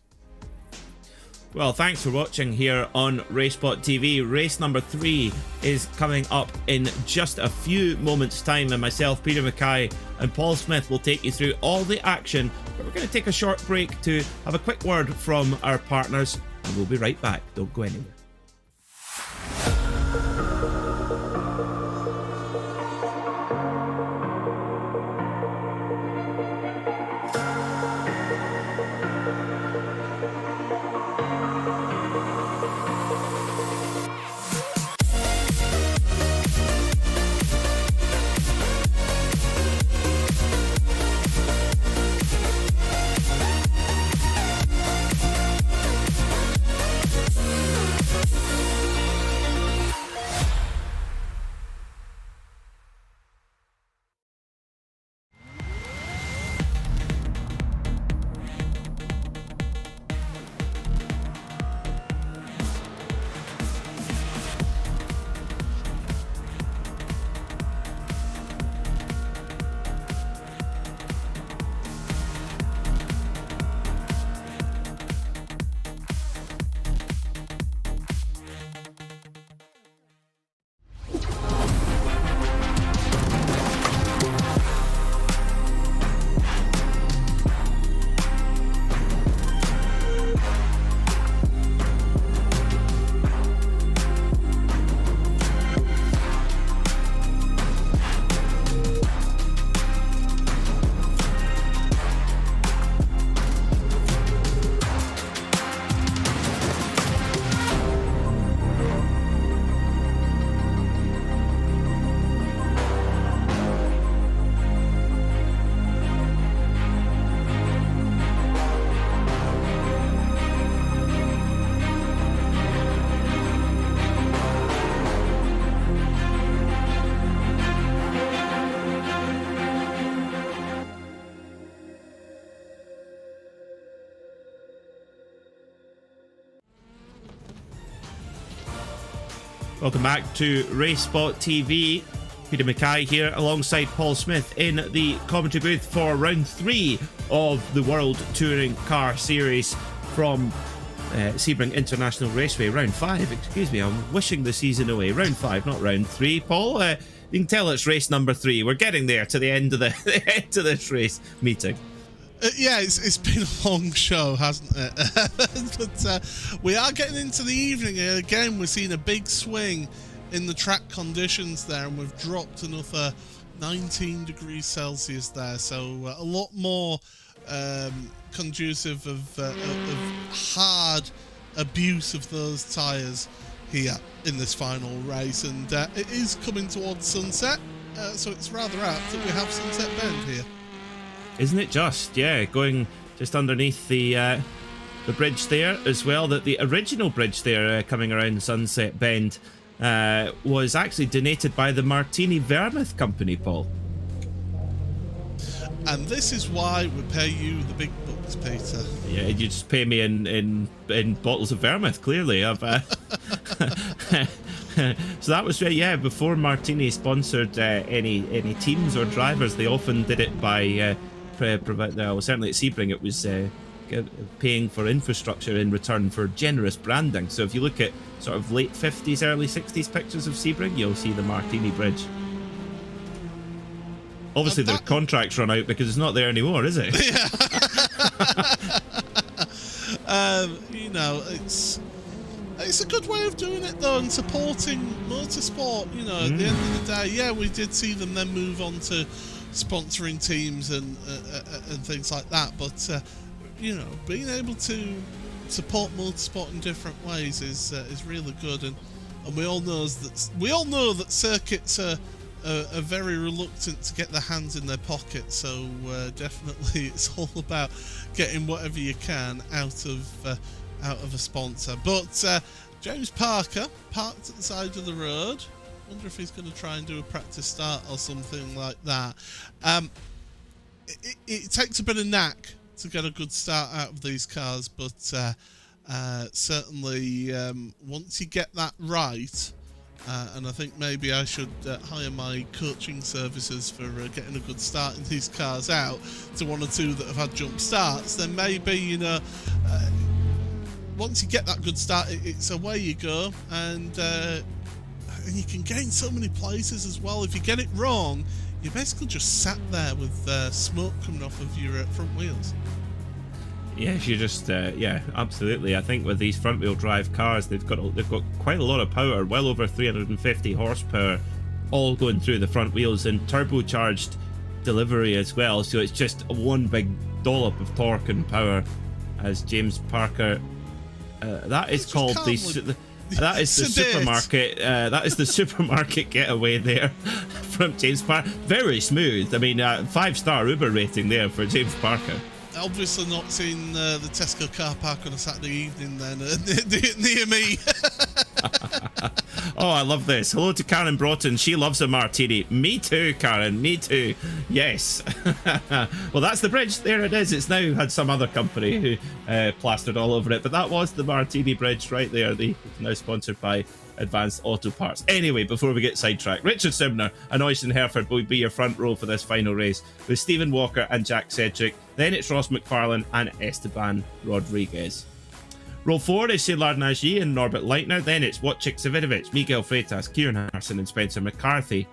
Well, thanks for watching here on RaceSpotTV. Race number 3 is coming up in just a few moments' time, and myself, Peter Mackay, and Paul Smith will take you through all the action. But we're going to take a short break to have a quick word from our partners, and we'll be right back. Don't go anywhere. Welcome back to RaceSpotTV. Peter Mackay here alongside Paul Smith in the commentary booth for round 3 of the World Touring Car Series from Sebring International Raceway. Round 5, excuse me, I'm wishing the season away. Round 5, not round 3. Paul, you can tell it's race number 3. We're getting there to the end of the end of this race meeting. It's been a long show, hasn't it? But we are getting into the evening again. We're seeing a big swing in the track conditions there, and we've dropped another 19 degrees Celsius there, so a lot more conducive of hard abuse of those tyres here in this final race, and it is coming towards sunset, so it's rather apt that we have Sunset Bend here. Isn't it just? Yeah, going just underneath the bridge there as well. That the original bridge there coming around Sunset Bend was actually donated by the Martini Vermouth Company, Paul. And this is why we pay you the big bucks, Peter. Yeah, you just pay me in bottles of vermouth, clearly. I've, so that was, yeah, before Martini sponsored any teams or drivers, they often did it by, well, certainly at Sebring, it was paying for infrastructure in return for generous branding. So if you look at sort of late 50s, early 60s pictures of Sebring, you'll see the Martini Bridge. Obviously, their contracts run out because it's not there anymore, is it? Yeah. You know, it's a good way of doing it, though, and supporting motorsport. You know, at the end of the day, yeah, we did see them then move on to sponsoring teams and things like that. But you know, being able to support motorsport in different ways is really good, and we all know that circuits are very reluctant to get their hands in their pockets, so definitely it's all about getting whatever you can out of a sponsor. But James Parker parked at the side of the road. Wonder if he's going to try and do a practice start or something like that. It takes a bit of knack to get a good start out of these cars, but certainly once you get that right. And I think maybe I should hire my coaching services for getting a good start in these cars out to one or two that have had jump starts. Then maybe, you know, once you get that good start, it's away you go, and you can gain so many places as well. If you get it wrong, you basically just sat there with smoke coming off of your front wheels. Yes, you just yeah, absolutely. I think with these front-wheel drive cars, they've got quite a lot of power, well over 350 horsepower, all going through the front wheels, and turbocharged delivery as well. So it's just one big dollop of torque and power. As James Parker, that is called the supermarket. That is the supermarket getaway there from James Parker. Very smooth. I mean, 5-star Uber rating there for James Parker. Obviously not seen the Tesco car park on a Saturday evening then near me. Oh, I love this. Hello to Karen Broughton. She loves a martini. Me too, Karen. Me too. Yes. Well, that's the bridge. There it is. It's now had some other company who plastered all over it, but that was the Martini Bridge right there. It's now sponsored by Advanced Auto Parts. Anyway, before we get sidetracked, Richard Simner and Oyston Hereford will be your front row for this final race with Stephen Walker and Jack Sedgwick. Then it's Ross McFarlane and Esteban Rodriguez. Row 4 is Szilard Nagy and Norbert Leitner. Then it's Wojciech Savidovic, Miguel Freitas, Kieran Harrison and Spencer McCarthy.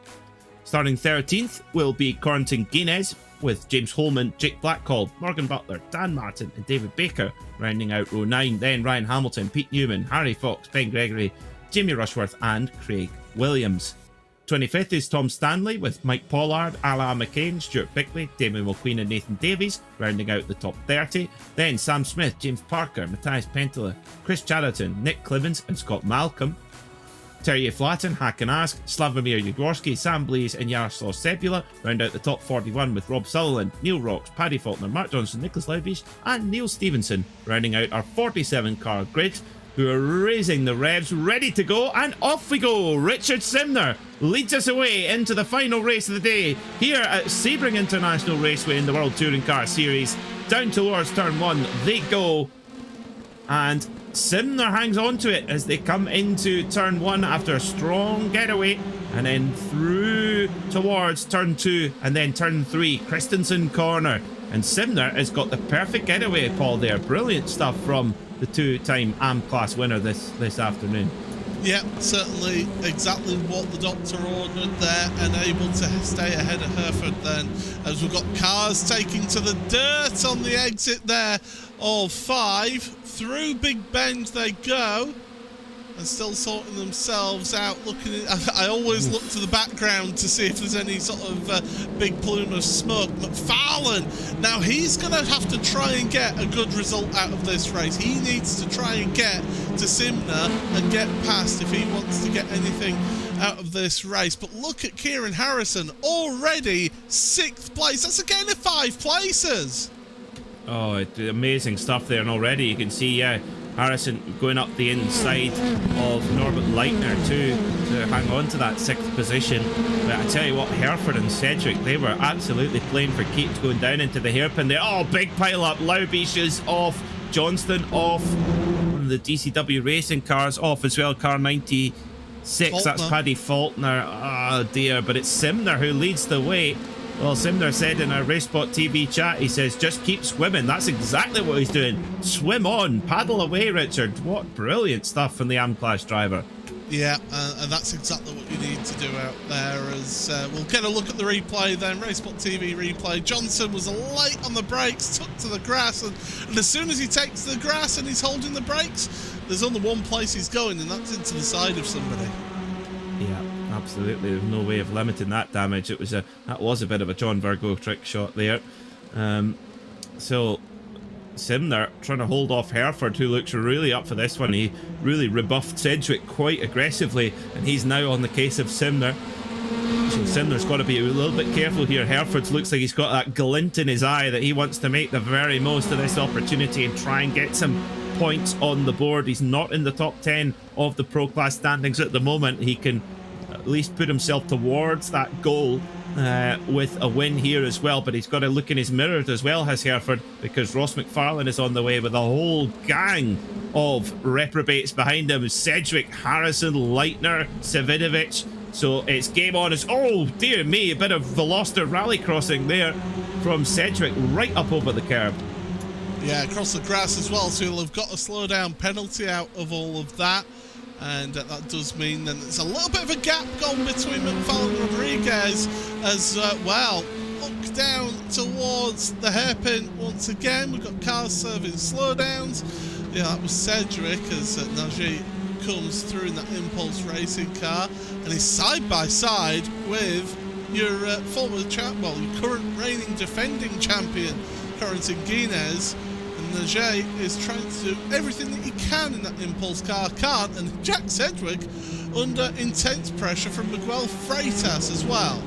Starting 13th will be Corentin Guinness with James Holman, Jake Blackhall, Morgan Butler, Dan Martin and David Baker rounding out row 9. Then Ryan Hamilton, Pete Newman, Harry Fox, Ben Gregory, Jamie Rushworth and Craig Williams. 25th is Tom Stanley with Mike Pollard, Alain McCain, Stuart Bickley, Damon Mulqueen and Nathan Davies rounding out the top 30. Then Sam Smith, James Parker, Matthias Pentola, Chris Chatterton, Nick Clivens and Scott Malcolm. Terje Flatten, Hakan Ask, Slavomir Jagorski, Sam Blees and Jaroslav Sebula round out the top 41 with Rob Sutherland, Neil Rocks, Paddy Faulkner, Mark Johnson, Nicholas Loudbeach and Neil Stevenson rounding out our 47 car grid, who are raising the revs, ready to go, and off we go. Richard Simner leads us away into the final race of the day here at Sebring International Raceway in the World Touring Car Series. Down towards turn 1 they go, and Simner hangs on to it as they come into turn 1 after a strong getaway, and then through towards turn 2 and then turn 3, Christensen corner, and Simner has got the perfect getaway, Paul, there. Brilliant stuff from the 2-time AM class winner this afternoon. Yeah, certainly exactly what the doctor ordered there, and able to stay ahead of Hereford then, as we've got cars taking to the dirt on the exit there. All 5 through Big Bend they go, and still sorting themselves out. I always look to the background to see if there's any sort of big plume of smoke. McFarlane, now he's going to have to try and get a good result out of this race. He needs to try and get to Simner and get past if he wants to get anything out of this race. But look at Kieran Harrison, already 6th place. That's again of 5 places. Oh, amazing stuff there, and already you can see, yeah, Harrison going up the inside of Norbert Leitner too to hang on to that 6th position. But I tell you what, Hereford and Sedgwick, they were absolutely playing for keeps going down into the hairpin there. Oh, big pile up. Laubish is off. Johnston off. One of the DCW racing cars off as well. Car 96. Faulkner. That's Paddy Faulkner. Oh dear, but it's Simner who leads the way. Well, Simner said in our RaceSpotTV chat, he says, just keep swimming. That's exactly what he's doing. Swim on. Paddle away, Richard. What brilliant stuff from the AM-Class driver. Yeah, and that's exactly what you need to do out there. As we'll get a look at the replay then. RaceSpotTV replay. Johnson was late on the brakes, took to the grass, and as soon as he takes the grass and he's holding the brakes, there's only one place he's going, and that's into the side of somebody. Yeah. Absolutely, there's no way of limiting that damage. That was a bit of a John Virgo trick shot there. So Simner trying to hold off Hereford, who looks really up for this one. He really rebuffed Sedgwick quite aggressively, and he's now on the case of Simner. So Simner's got to be a little bit careful here. Hereford looks like he's got that glint in his eye that he wants to make the very most of this opportunity and try and get some points on the board. He's not in the top 10 of the Pro Class standings at the moment. He can at least put himself towards that goal with a win here as well, but he's got to look in his mirror as well, has Hereford, because Ross McFarlane is on the way with a whole gang of reprobates behind him. Sedgwick, Harrison, Leitner, Savidovic. So it's game on. Oh dear me, a bit of Veloster rally crossing there from Sedgwick right up over the curb. Yeah, across the grass as well, so he'll have got a slow down penalty out of all of that. And that does mean then there's a little bit of a gap gone between McFarlane and Rodriguez as well. Look down towards the hairpin once again. We've got cars serving slowdowns. Yeah, that was Sedgwick as Najee comes through in that Impulse racing car. And he's side by side with your former your current reigning defending champion, Corentin Guinez. Najee is trying to do everything that he can in that Impulse car, can't, and Jack Sedgwick under intense pressure from Miguel Freitas as well.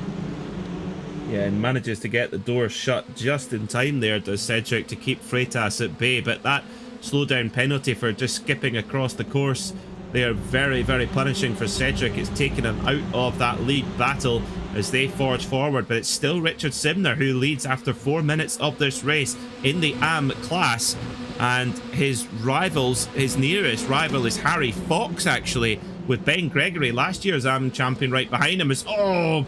Yeah, and manages to get the door shut just in time there, does Sedgwick, to keep Freitas at bay, but that slowdown penalty for just skipping across the course, they are very, very punishing for Sedgwick. It's taken him out of that lead battle as they forge forward, but it's still Richard Simner who leads after 4 minutes of this race in the AM class, and his rivals, his nearest rival is Harry Fox actually, with Ben Gregory, last year's AM champion, right behind him. Is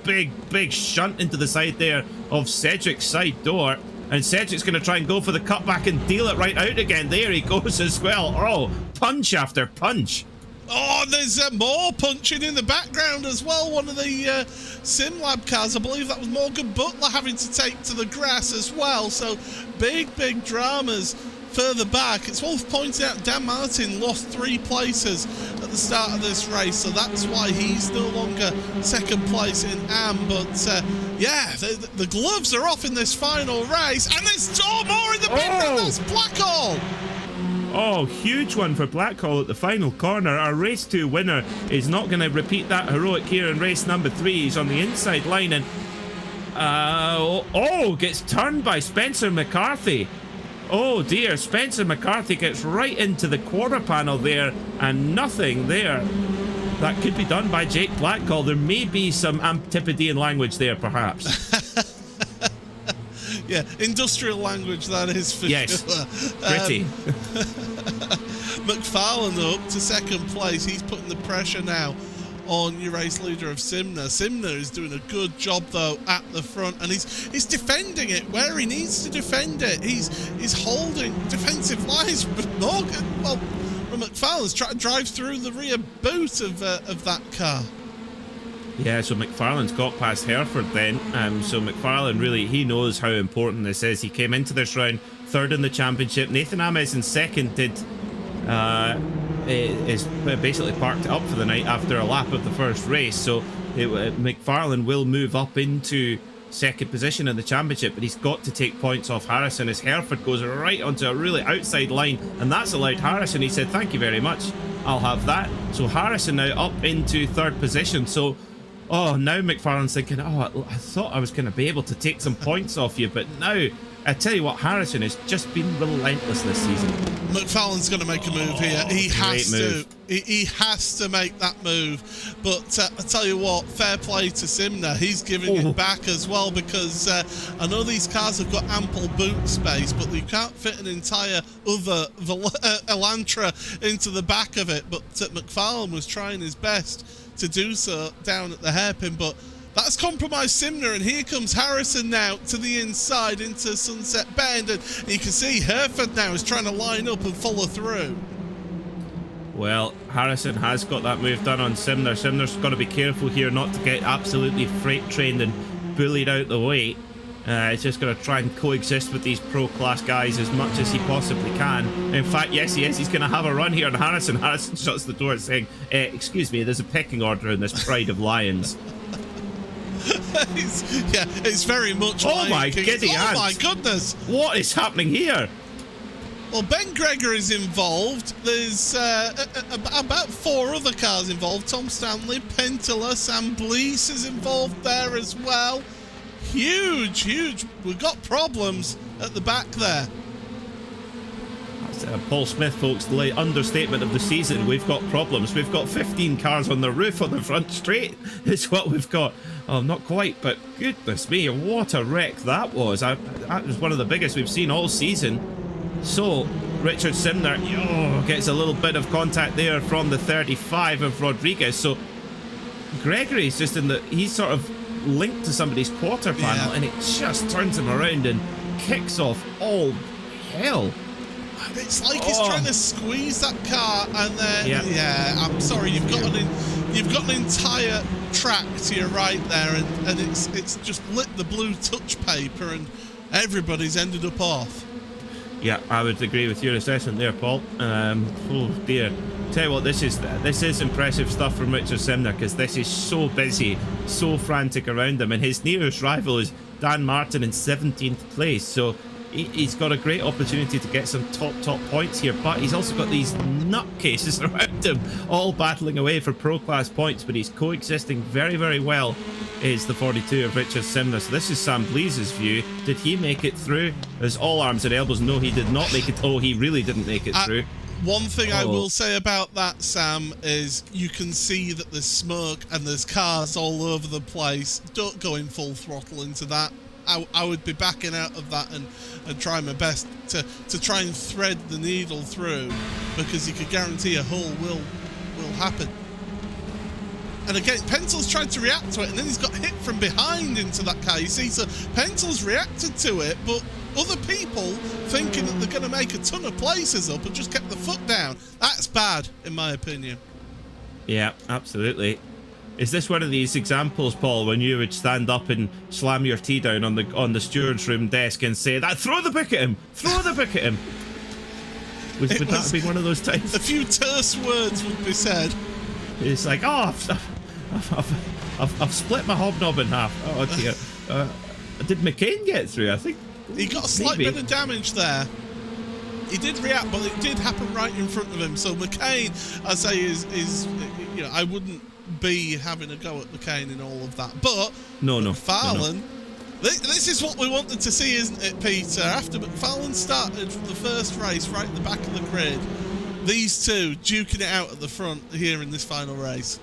big shunt into the side there of Sedgwick's side door, and Sedgwick's going to try and go for the cutback and deal it right out again. There he goes as well. Oh, punch after punch. Oh, there's more punching in the background as well. One of the SimLab cars, I believe that was Morgan Butler, having to take to the grass as well. So big dramas further back. It's worth pointing out Dan Martin lost 3 places at the start of this race, so that's why he's no longer second place in AM. But yeah, the gloves are off in this final race, and there's 2 more in the pit. That's Blackhall. Oh, huge one for Blackhall at the final corner. Our race 2 winner is not going to repeat that heroic here in race number 3. He's on the inside line and gets turned by Spencer McCarthy. Oh dear, Spencer McCarthy gets right into the quarter panel there, and nothing there that could be done by Jake Blackhall. There may be some Antipodean language there, perhaps. Yeah, industrial language, that is for sure. Pretty. McFarlane up to second place. He's putting the pressure now on your race leader of Simner. Simner is doing a good job though at the front, and he's defending it where he needs to defend it. He's holding defensive lines. McFarlane's trying to drive through the rear boot of that car. Yeah, so McFarlane's got past Hereford then. So McFarlane really, he knows how important this is. He came into this round 3rd in the championship. Nathan Ames in 2nd did is basically parked up for the night after a lap of the first race. So McFarlane will move up into second position in the championship, but he's got to take points off Harrison as Hereford goes right onto a really outside line, and that's allowed Harrison. He said, thank you very much, I'll have that. So Harrison now up into third position. So now McFarlane's thinking, I thought I was going to be able to take some points off you, but now I tell you what, Harrison has just been relentless this season. McFarlane's going to make a move here. He has to. He has to make that move. But I tell you what, fair play to Simner. He's giving it back as well, because I know these cars have got ample boot space, but you can't fit an entire other Elantra into the back of it. But McFarlane was trying his best to do so down at the hairpin, but that's compromised Simner, and here comes Harrison now to the inside into Sunset Bend, and you can see Hereford now is trying to line up and follow through. Well, Harrison has got that move done on Simner. Simner's got to be careful here not to get absolutely freight trained and bullied out the way. He's just going to try and coexist with these pro class guys as much as he possibly can. In fact, yes, he is. He's going to have a run here on Harrison. Harrison shuts the door saying, excuse me, there's a pecking order in this Pride of Lions. It's very much. Oh my giddy aunt. Oh my goodness! What is happening here? Well, Ben Gregor is involved. There's about 4 other cars involved. Tom Stanley, Pentala, Sam Blease is involved there as well. Huge. We've got problems at the back there. Paul Smith, folks, the understatement of the season. We've got problems. We've got 15 cars on the roof on the front straight. It's what we've got. Oh, not quite, but goodness me, what a wreck that was. That was one of the biggest we've seen all season. So Richard Simner gets a little bit of contact there from the 35 of Rodriguez. So Gregory's just he's sort of linked to somebody's quarter panel, and it just turns him around and kicks off all hell. It's like he's trying to squeeze that car, and then I'm sorry, you've got an entire track to your right there, and it's just lit the blue touch paper, and everybody's ended up off. Yeah, I would agree with your assessment there, Paul. Oh dear. Tell you what, this is impressive stuff from Richard Simner, because this is so busy, so frantic around him, and his nearest rival is Dan Martin in 17th place. So he's got a great opportunity to get some top points here, but he's also got these nutcases around him all battling away for pro class points, but he's coexisting very, very well is the 42 of Richard Simner. So this is Sam Blease's view. Did he make it through? There's all arms and elbows. No, he did not make it. Oh, he really didn't make it through. One thing I will say about that, Sam, is you can see that there's smoke and there's cars all over the place. Don't go in full throttle into that. I would be backing out of that and try my best to try and thread the needle through, because you could guarantee a hole will happen. And again, Pentel's tried to react to it, and then he's got hit from behind into that car. You see, so Pentel's reacted to it, but other people thinking that they're going to make a ton of places up and just kept the foot down. That's bad, in my opinion. Yeah, absolutely. Is this one of these examples, Paul, when you would stand up and slam your tea down on the steward's room desk and say, "That throw the book at him, throw the book at him"? Would that be one of those times? A few terse words would be said. It's like, I've split my hobnob in half. Oh dear. Did McCain get through? I think he got a slight bit of damage there. He did react, but it did happen right in front of him. So McCain, I say, is I wouldn't be having a go at McCain in all of that. But no. McFarlane, this is what we wanted to see, isn't it, Peter? After McFarlane started the first race right at the back of the grid, these two duking it out at the front here in this final race.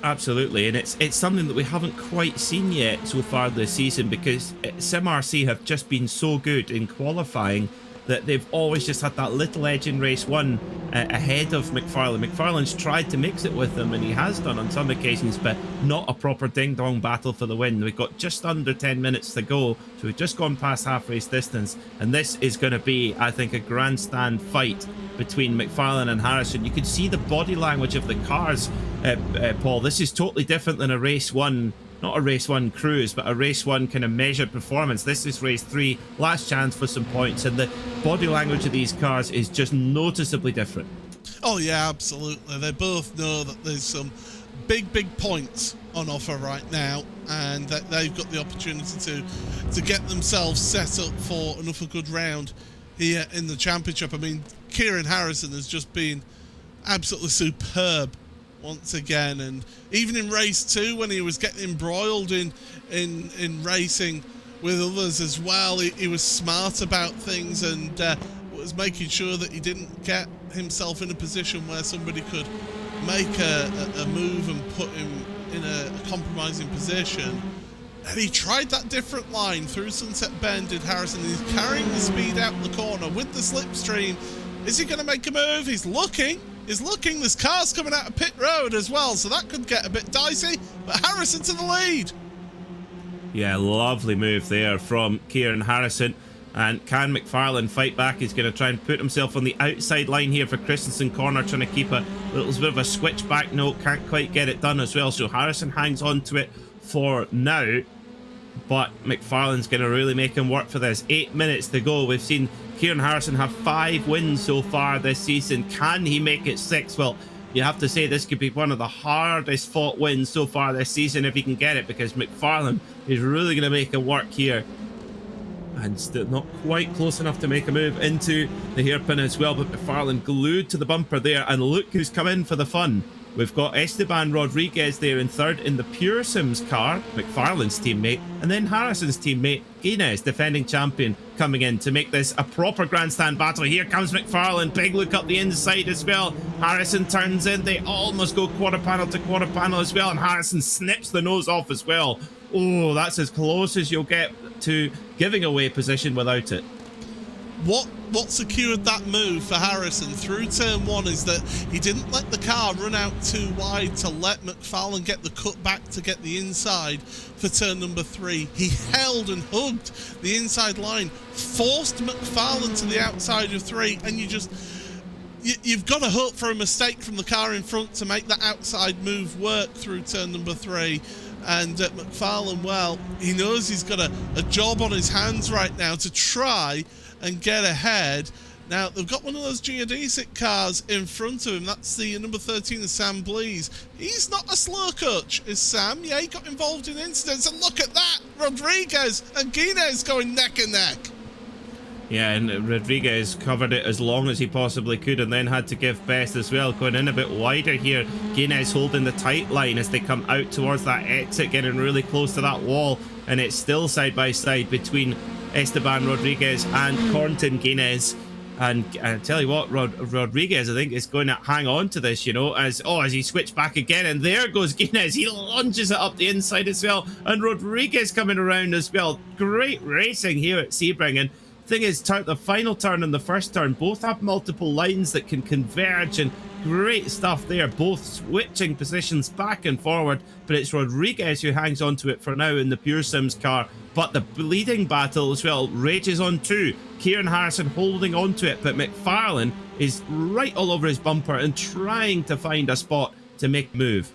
Absolutely, and it's something that we haven't quite seen yet so far this season, because SimRC have just been so good in qualifying that they've always just had that little edge in race one ahead of McFarlane. McFarlane's tried to mix it with them, and he has done on some occasions, but not a proper ding-dong battle for the win. We've got just under 10 minutes to go, so we've just gone past half-race distance, and this is going to be, I think, a grandstand fight between McFarlane and Harrison. You can see the body language of the cars, Paul. This is totally different than a race one. Not a race one cruise, but a race one kind of measured performance. This is race 3, last chance for some points, and the body language of these cars is just noticeably different. Oh yeah, absolutely. They both know that there's some big points on offer right now, and that they've got the opportunity to get themselves set up for another good round here in the championship. I mean, Kieran Harrison has just been absolutely superb once again, and even in race 2 when he was getting embroiled in racing with others as well, he was smart about things and was making sure that he didn't get himself in a position where somebody could make a move and put him in a compromising position. And he tried that different line through Sunset Bend, did Harrison. He's carrying the speed out the corner with the slipstream. Is he going to make a move? He's looking. There's cars coming out of pit road as well, so that could get a bit dicey. But Harrison to the lead. Yeah, lovely move there from Kieran Harrison. And can McFarlane fight back? He's going to try and put himself on the outside line here for Christensen corner, trying to keep a little bit of a switchback. No, can't quite get it done as well. So Harrison hangs on to it for now. But McFarlane's going to really make him work for this. 8 minutes to go. We've seen Kieran Harrison have 5 wins so far this season. Can he make it 6? Well, you have to say this could be one of the hardest fought wins so far this season if he can get it, because McFarlane is really going to make him work here. And still not quite close enough to make a move into the hairpin as well, but McFarlane glued to the bumper there. And look who's come in for the fun. We've got Esteban Rodriguez there in third in the Pure Sims car, McFarlane's teammate, and then Harrison's teammate, Guinness, defending champion, coming in to make this a proper grandstand battle. Here comes McFarlane, big look up the inside as well. Harrison turns in, they almost go quarter panel to quarter panel as well, and Harrison snips the nose off as well. Oh, that's as close as you'll get to giving away position without it. What secured that move for Harrison through turn 1 is that he didn't let the car run out too wide to let McFarlane get the cut back to get the inside for turn number 3. He held and hugged the inside line, forced McFarlane to the outside of 3, and you've got to hope for a mistake from the car in front to make that outside move work through turn number 3. And McFarlane, well, he knows he's got a job on his hands right now to try and get ahead. Now, they've got one of those geodesic cars in front of him. That's the number 13 of Sam Blees. He's not a slow coach, is Sam. Yeah, he got involved in incidents. And look at that! Rodriguez and Guinness going neck and neck. Yeah, and Rodriguez covered it as long as he possibly could and then had to give best as well, going in a bit wider here. Guinness holding the tight line as they come out towards that exit, getting really close to that wall, and it's still side by side between Esteban Rodriguez and Cornton Guinness. And I tell you what, Rodriguez, I think, is going to hang on to this, you know, as he switched back again, and there goes Guinness. He launches it up the inside as well, and Rodriguez coming around as well. Great racing here at Sebring. And thing is, the final turn and the first turn both have multiple lines that can converge, and great stuff there, both switching positions back and forward. But it's Rodriguez who hangs on to it for now in the Pure Sims car. But the bleeding battle as well rages on too. Kieran Harrison holding on to it, but McFarlane is right all over his bumper and trying to find a spot to make a move.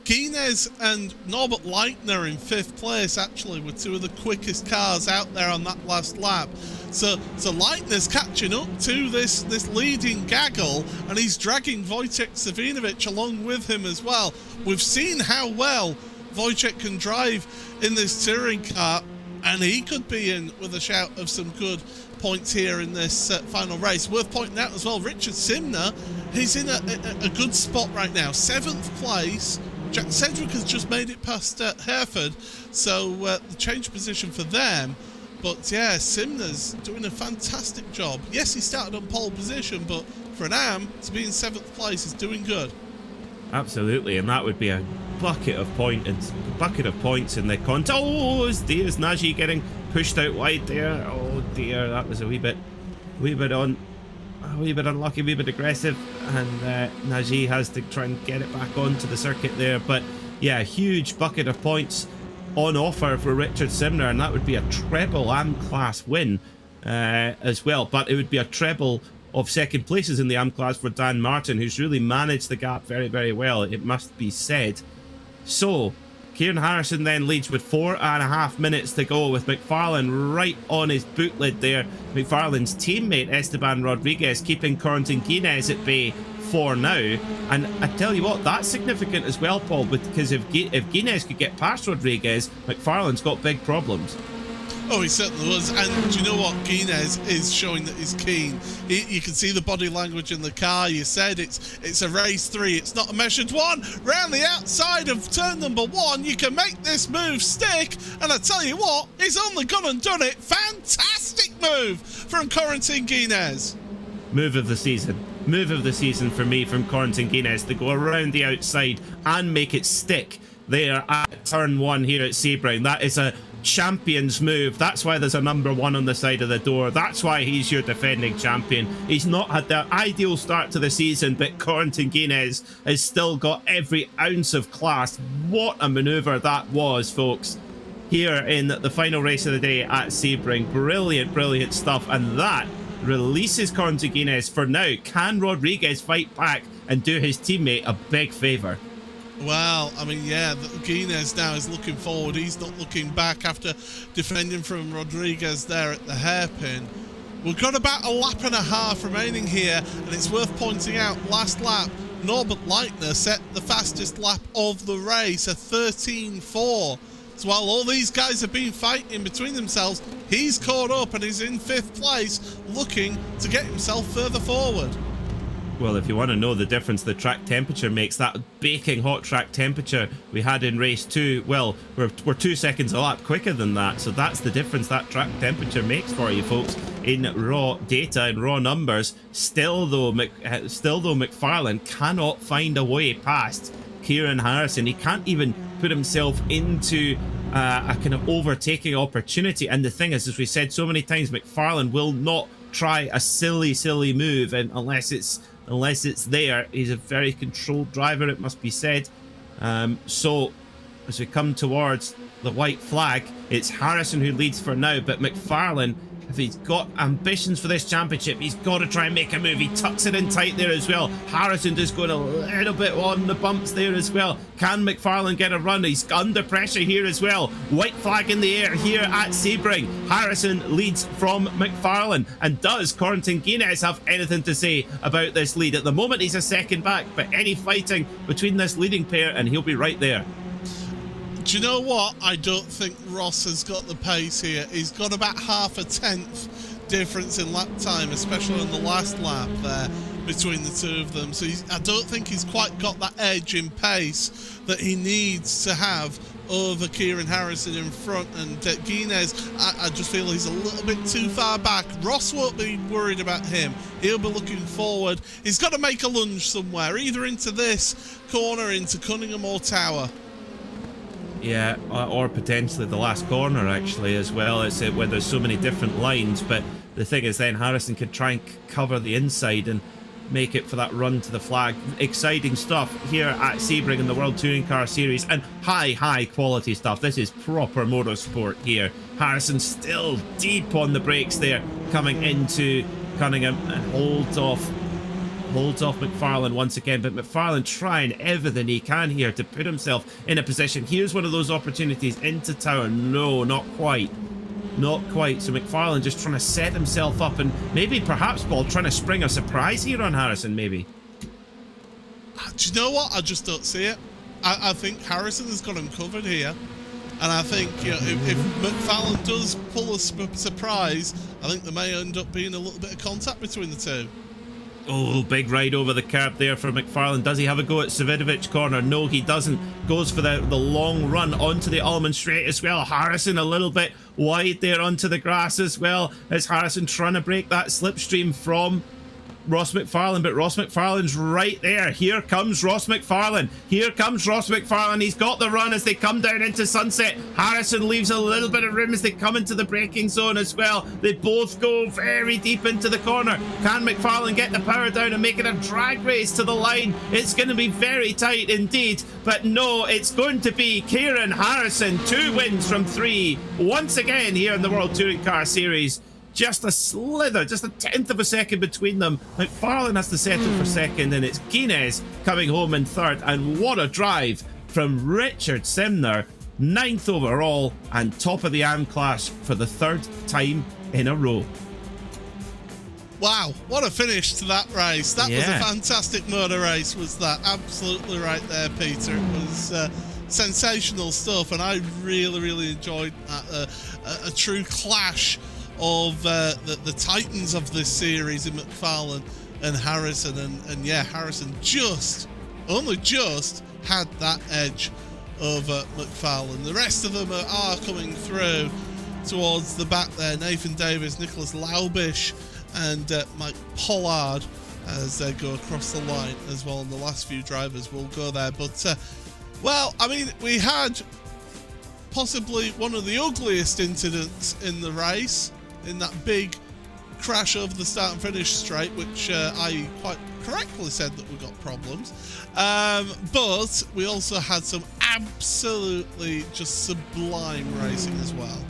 Guinness and Norbert Leitner in 5th place actually were 2 of the quickest cars out there on that last lap. So Leitner's catching up to this leading gaggle, and he's dragging Wojciech Savinovic along with him as well. We've seen how well Wojciech can drive in this touring car, and he could be in with a shout of some good points here in this final race. Worth pointing out as well, Richard Simner, he's in a good spot right now, 7th place. Jack Sedgwick has just made it past Hereford, so the change position for them. But yeah, Simner's doing a fantastic job. Yes, he started on pole position, but for an AM to be in 7th place is doing good. Absolutely, and that would be a bucket of points in the contest. Oh, is Nagy getting pushed out wide there? Oh dear, that was a wee bit unlucky, a wee bit aggressive, and Nagy has to try and get it back onto the circuit there. But yeah, huge bucket of points on offer for Richard Simner, and that would be a treble AM class win as well. But it would be a treble of second places in the AM class for Dan Martin, who's really managed the gap very, very well, it must be said. So Kieran Harrison then leads with 4.5 minutes to go, with McFarlane right on his boot lid there. McFarlane's teammate Esteban Rodriguez keeping Cornton Guinness at bay for now. And I tell you what, that's significant as well, Paul, because if Guinness could get past Rodriguez, McFarlane's got big problems. Oh, he certainly was. And do you know what? Guinness is showing that he's keen. You can see the body language in the car. You said it's a race 3. It's not a measured one. Round the outside of turn number 1, you can make this move stick. And I tell you what, he's only gone and done it. Fantastic move from Corentin Guinness. Move of the season. Move of the season for me from Corentin Guinness to go around the outside and make it stick there at turn 1 here at Sebring. That is a champion's move. That's why there's a number 1 on the side of the door. That's why he's your defending champion. He's not had the ideal start to the season, but Corentin Guinness has still got every ounce of class. What a maneuver that was, folks, here in the final race of the day at Sebring. Brilliant stuff, and that releases Corentin Guinness for now. Can Rodriguez fight back and do his teammate a big favour? Well, I mean, yeah, Guinness now is looking forward. He's not looking back after defending from Rodriguez there at the hairpin. We've got about a lap and a half remaining here, and it's worth pointing out, last lap, Norbert Leitner set the fastest lap of the race, a 13.4. So while all these guys have been fighting between themselves, he's caught up and is in 5th place, looking to get himself further forward. Well, if you want to know the difference the track temperature makes, that baking hot track temperature we had in race 2, well, we're 2 seconds a lap quicker than that. So that's the difference that track temperature makes for you, folks, in raw data and raw numbers. Still though, McFarlane cannot find a way past Kieran Harrison. He can't even put himself into a kind of overtaking opportunity. And the thing is, as we said so many times, McFarlane will not try a silly move, and unless it's there. He's a very controlled driver, it must be said. So as we come towards the white flag, it's Harrison who leads for now, but McFarlane, if he's got ambitions for this championship, he's got to try and make a move. He tucks it in tight there as well. Harrison just going a little bit on the bumps there as well. Can McFarlane get a run? He's under pressure here as well. White flag in the air here at Sebring. Harrison leads from McFarlane. And does Corentin Guinness have anything to say about this lead? At the moment, he's a second back, but any fighting between this leading pair and he'll be right there. Do you know what? I don't think Ross has got the pace here. He's got about half a tenth difference in lap time, especially on the last lap there between the two of them. So I don't think he's quite got that edge in pace that he needs to have over Kieran Harrison in front. And Guinness, I just feel he's a little bit too far back. Ross won't be worried about him. He'll be looking forward. He's got to make a lunge somewhere, either into this corner, into Cunningham or Tower. Yeah, or potentially the last corner actually as well. It's where there's so many different lines, but the thing is then Harrison could try and cover the inside and make it for that run to the flag. Exciting stuff here at Sebring in the World Touring Car Series, and high quality stuff. This is proper motorsport here. Harrison still deep on the brakes there, coming into Cunningham, and holds off McFarlane once again, but McFarlane trying everything he can here to put himself in a position. Here's one of those opportunities into Tower. No, not quite. So McFarlane just trying to set himself up, and maybe perhaps Paul trying to spring a surprise here on Harrison, maybe. Do you know what? I just don't see it. I think Harrison has got him covered here. And I think, you know, if McFarlane does pull a surprise, I think there may end up being a little bit of contact between the two. Oh, big ride over the curb there for McFarlane. Does he have a go at Savidovic corner? No, he doesn't. Goes for the long run onto the Allman straight as well. Harrison a little bit wide there onto the grass as well, as Harrison trying to break that slipstream from Ross McFarlane, but Ross McFarlane's right there. Here comes Ross McFarlane. He's got the run as they come down into Sunset. Harrison leaves a little bit of room as they come into the braking zone as well. They both go very deep into the corner. Can McFarlane get the power down and make it a drag race to the line? It's going to be very tight indeed, but no, it's going to be Kieran Harrison. 2 wins from 3 once again here in the World Touring Car Series. Just a slither, just a tenth of a second between them. McFarlane has to settle for second, and it's Guinness coming home in third. And what a drive from Richard Simner, 9th overall and top of the AM class for the 3rd time in a row. Wow, what a finish to that race. That was a fantastic motor race, was that. Absolutely right there, Peter. It was sensational stuff, and I really enjoyed that. A true clash of the titans of this series in McFarlane and Harrison. And yeah, Harrison only just had that edge of McFarlane. The rest of them are coming through towards the back there. Nathan Davis, Nicholas Laubish, and Mike Pollard as they go across the line as well. And the last few drivers will go there. But, well, I mean, we had possibly one of the ugliest incidents in the race, in that big crash over the start and finish straight, which I quite correctly said that we got problems. But we also had some absolutely just sublime racing as well.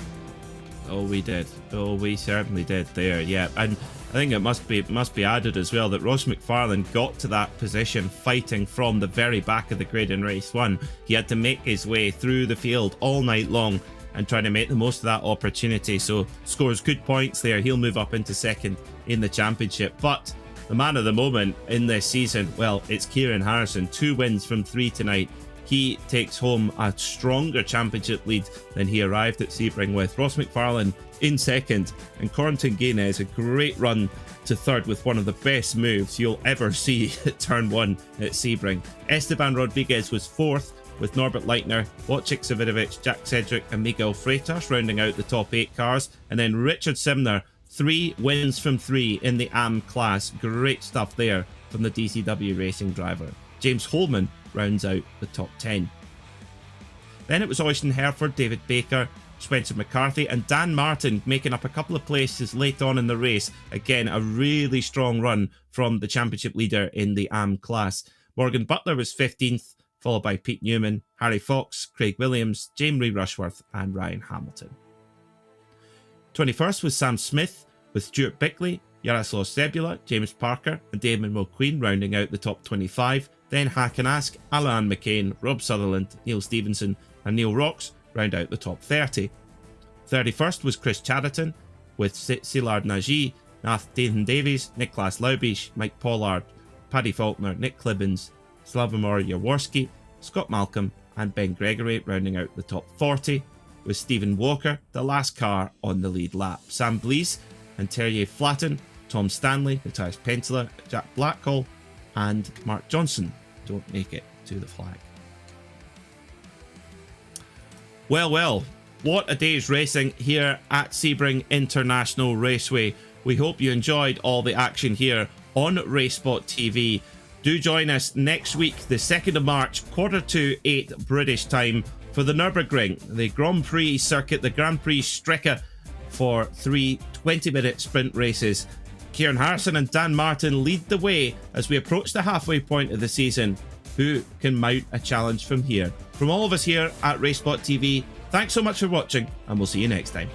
Oh, we did. Oh, we certainly did there. Yeah, and I think it must be added as well that Ross McFarlane got to that position fighting from the very back of the grid in race 1. He had to make his way through the field all night long and trying to make the most of that opportunity. So scores good points there. He'll move up into second in the championship. But the man of the moment in this season, well, it's Kieran Harrison. 2 wins from 3 tonight. He takes home a stronger championship lead than he arrived at Sebring with. Ross McFarlane in second, and Corentin Gaines a great run to third with one of the best moves you'll ever see at turn 1 at Sebring. Esteban Rodriguez was fourth, with Norbert Leitner, Wojciech Savidovic, Jack Cedric and Miguel Freitas rounding out the top 8 cars. And then Richard Simner, 3 wins from 3 in the AM class. Great stuff there from the DCW racing driver. James Holman rounds out the top 10. Then it was Oyston Hereford, David Baker, Spencer McCarthy and Dan Martin making up a couple of places late on in the race. Again, a really strong run from the championship leader in the AM class. Morgan Butler was 15th, followed by Pete Newman, Harry Fox, Craig Williams, Jamie Rushworth and Ryan Hamilton. 21st was Sam Smith with Stuart Bickley, Yaroslav Sebula, James Parker and Damon Mulqueen rounding out the top 25. Then Hack and Ask, Alan McCain, Rob Sutherland, Neil Stevenson and Neil Rocks round out the top 30. 31st was Chris Chariton with Szilard Nagy, Nathan Davies, Niklas Laubish, Mike Pollard, Paddy Faulkner, Nick Klibbins, Slavomir Jaworski, Scott Malcolm and Ben Gregory rounding out the top 40, with Stephen Walker, the last car on the lead lap. Sam Blease and Terje Flatten, Tom Stanley, Matthias Pentler, Jack Blackhall and Mark Johnson don't make it to the flag. Well, what a day's racing here at Sebring International Raceway. We hope you enjoyed all the action here on RaceSpotTV. Do join us next week, the 2nd of March, 7:45 British time, for the Nürburgring, the Grand Prix circuit, the Grand Prix Strecke, for 3 20-minute sprint races. Kieran Harrison and Dan Martin lead the way as we approach the halfway point of the season. Who can mount a challenge from here? From all of us here at RaceSpotTV, thanks so much for watching, and we'll see you next time.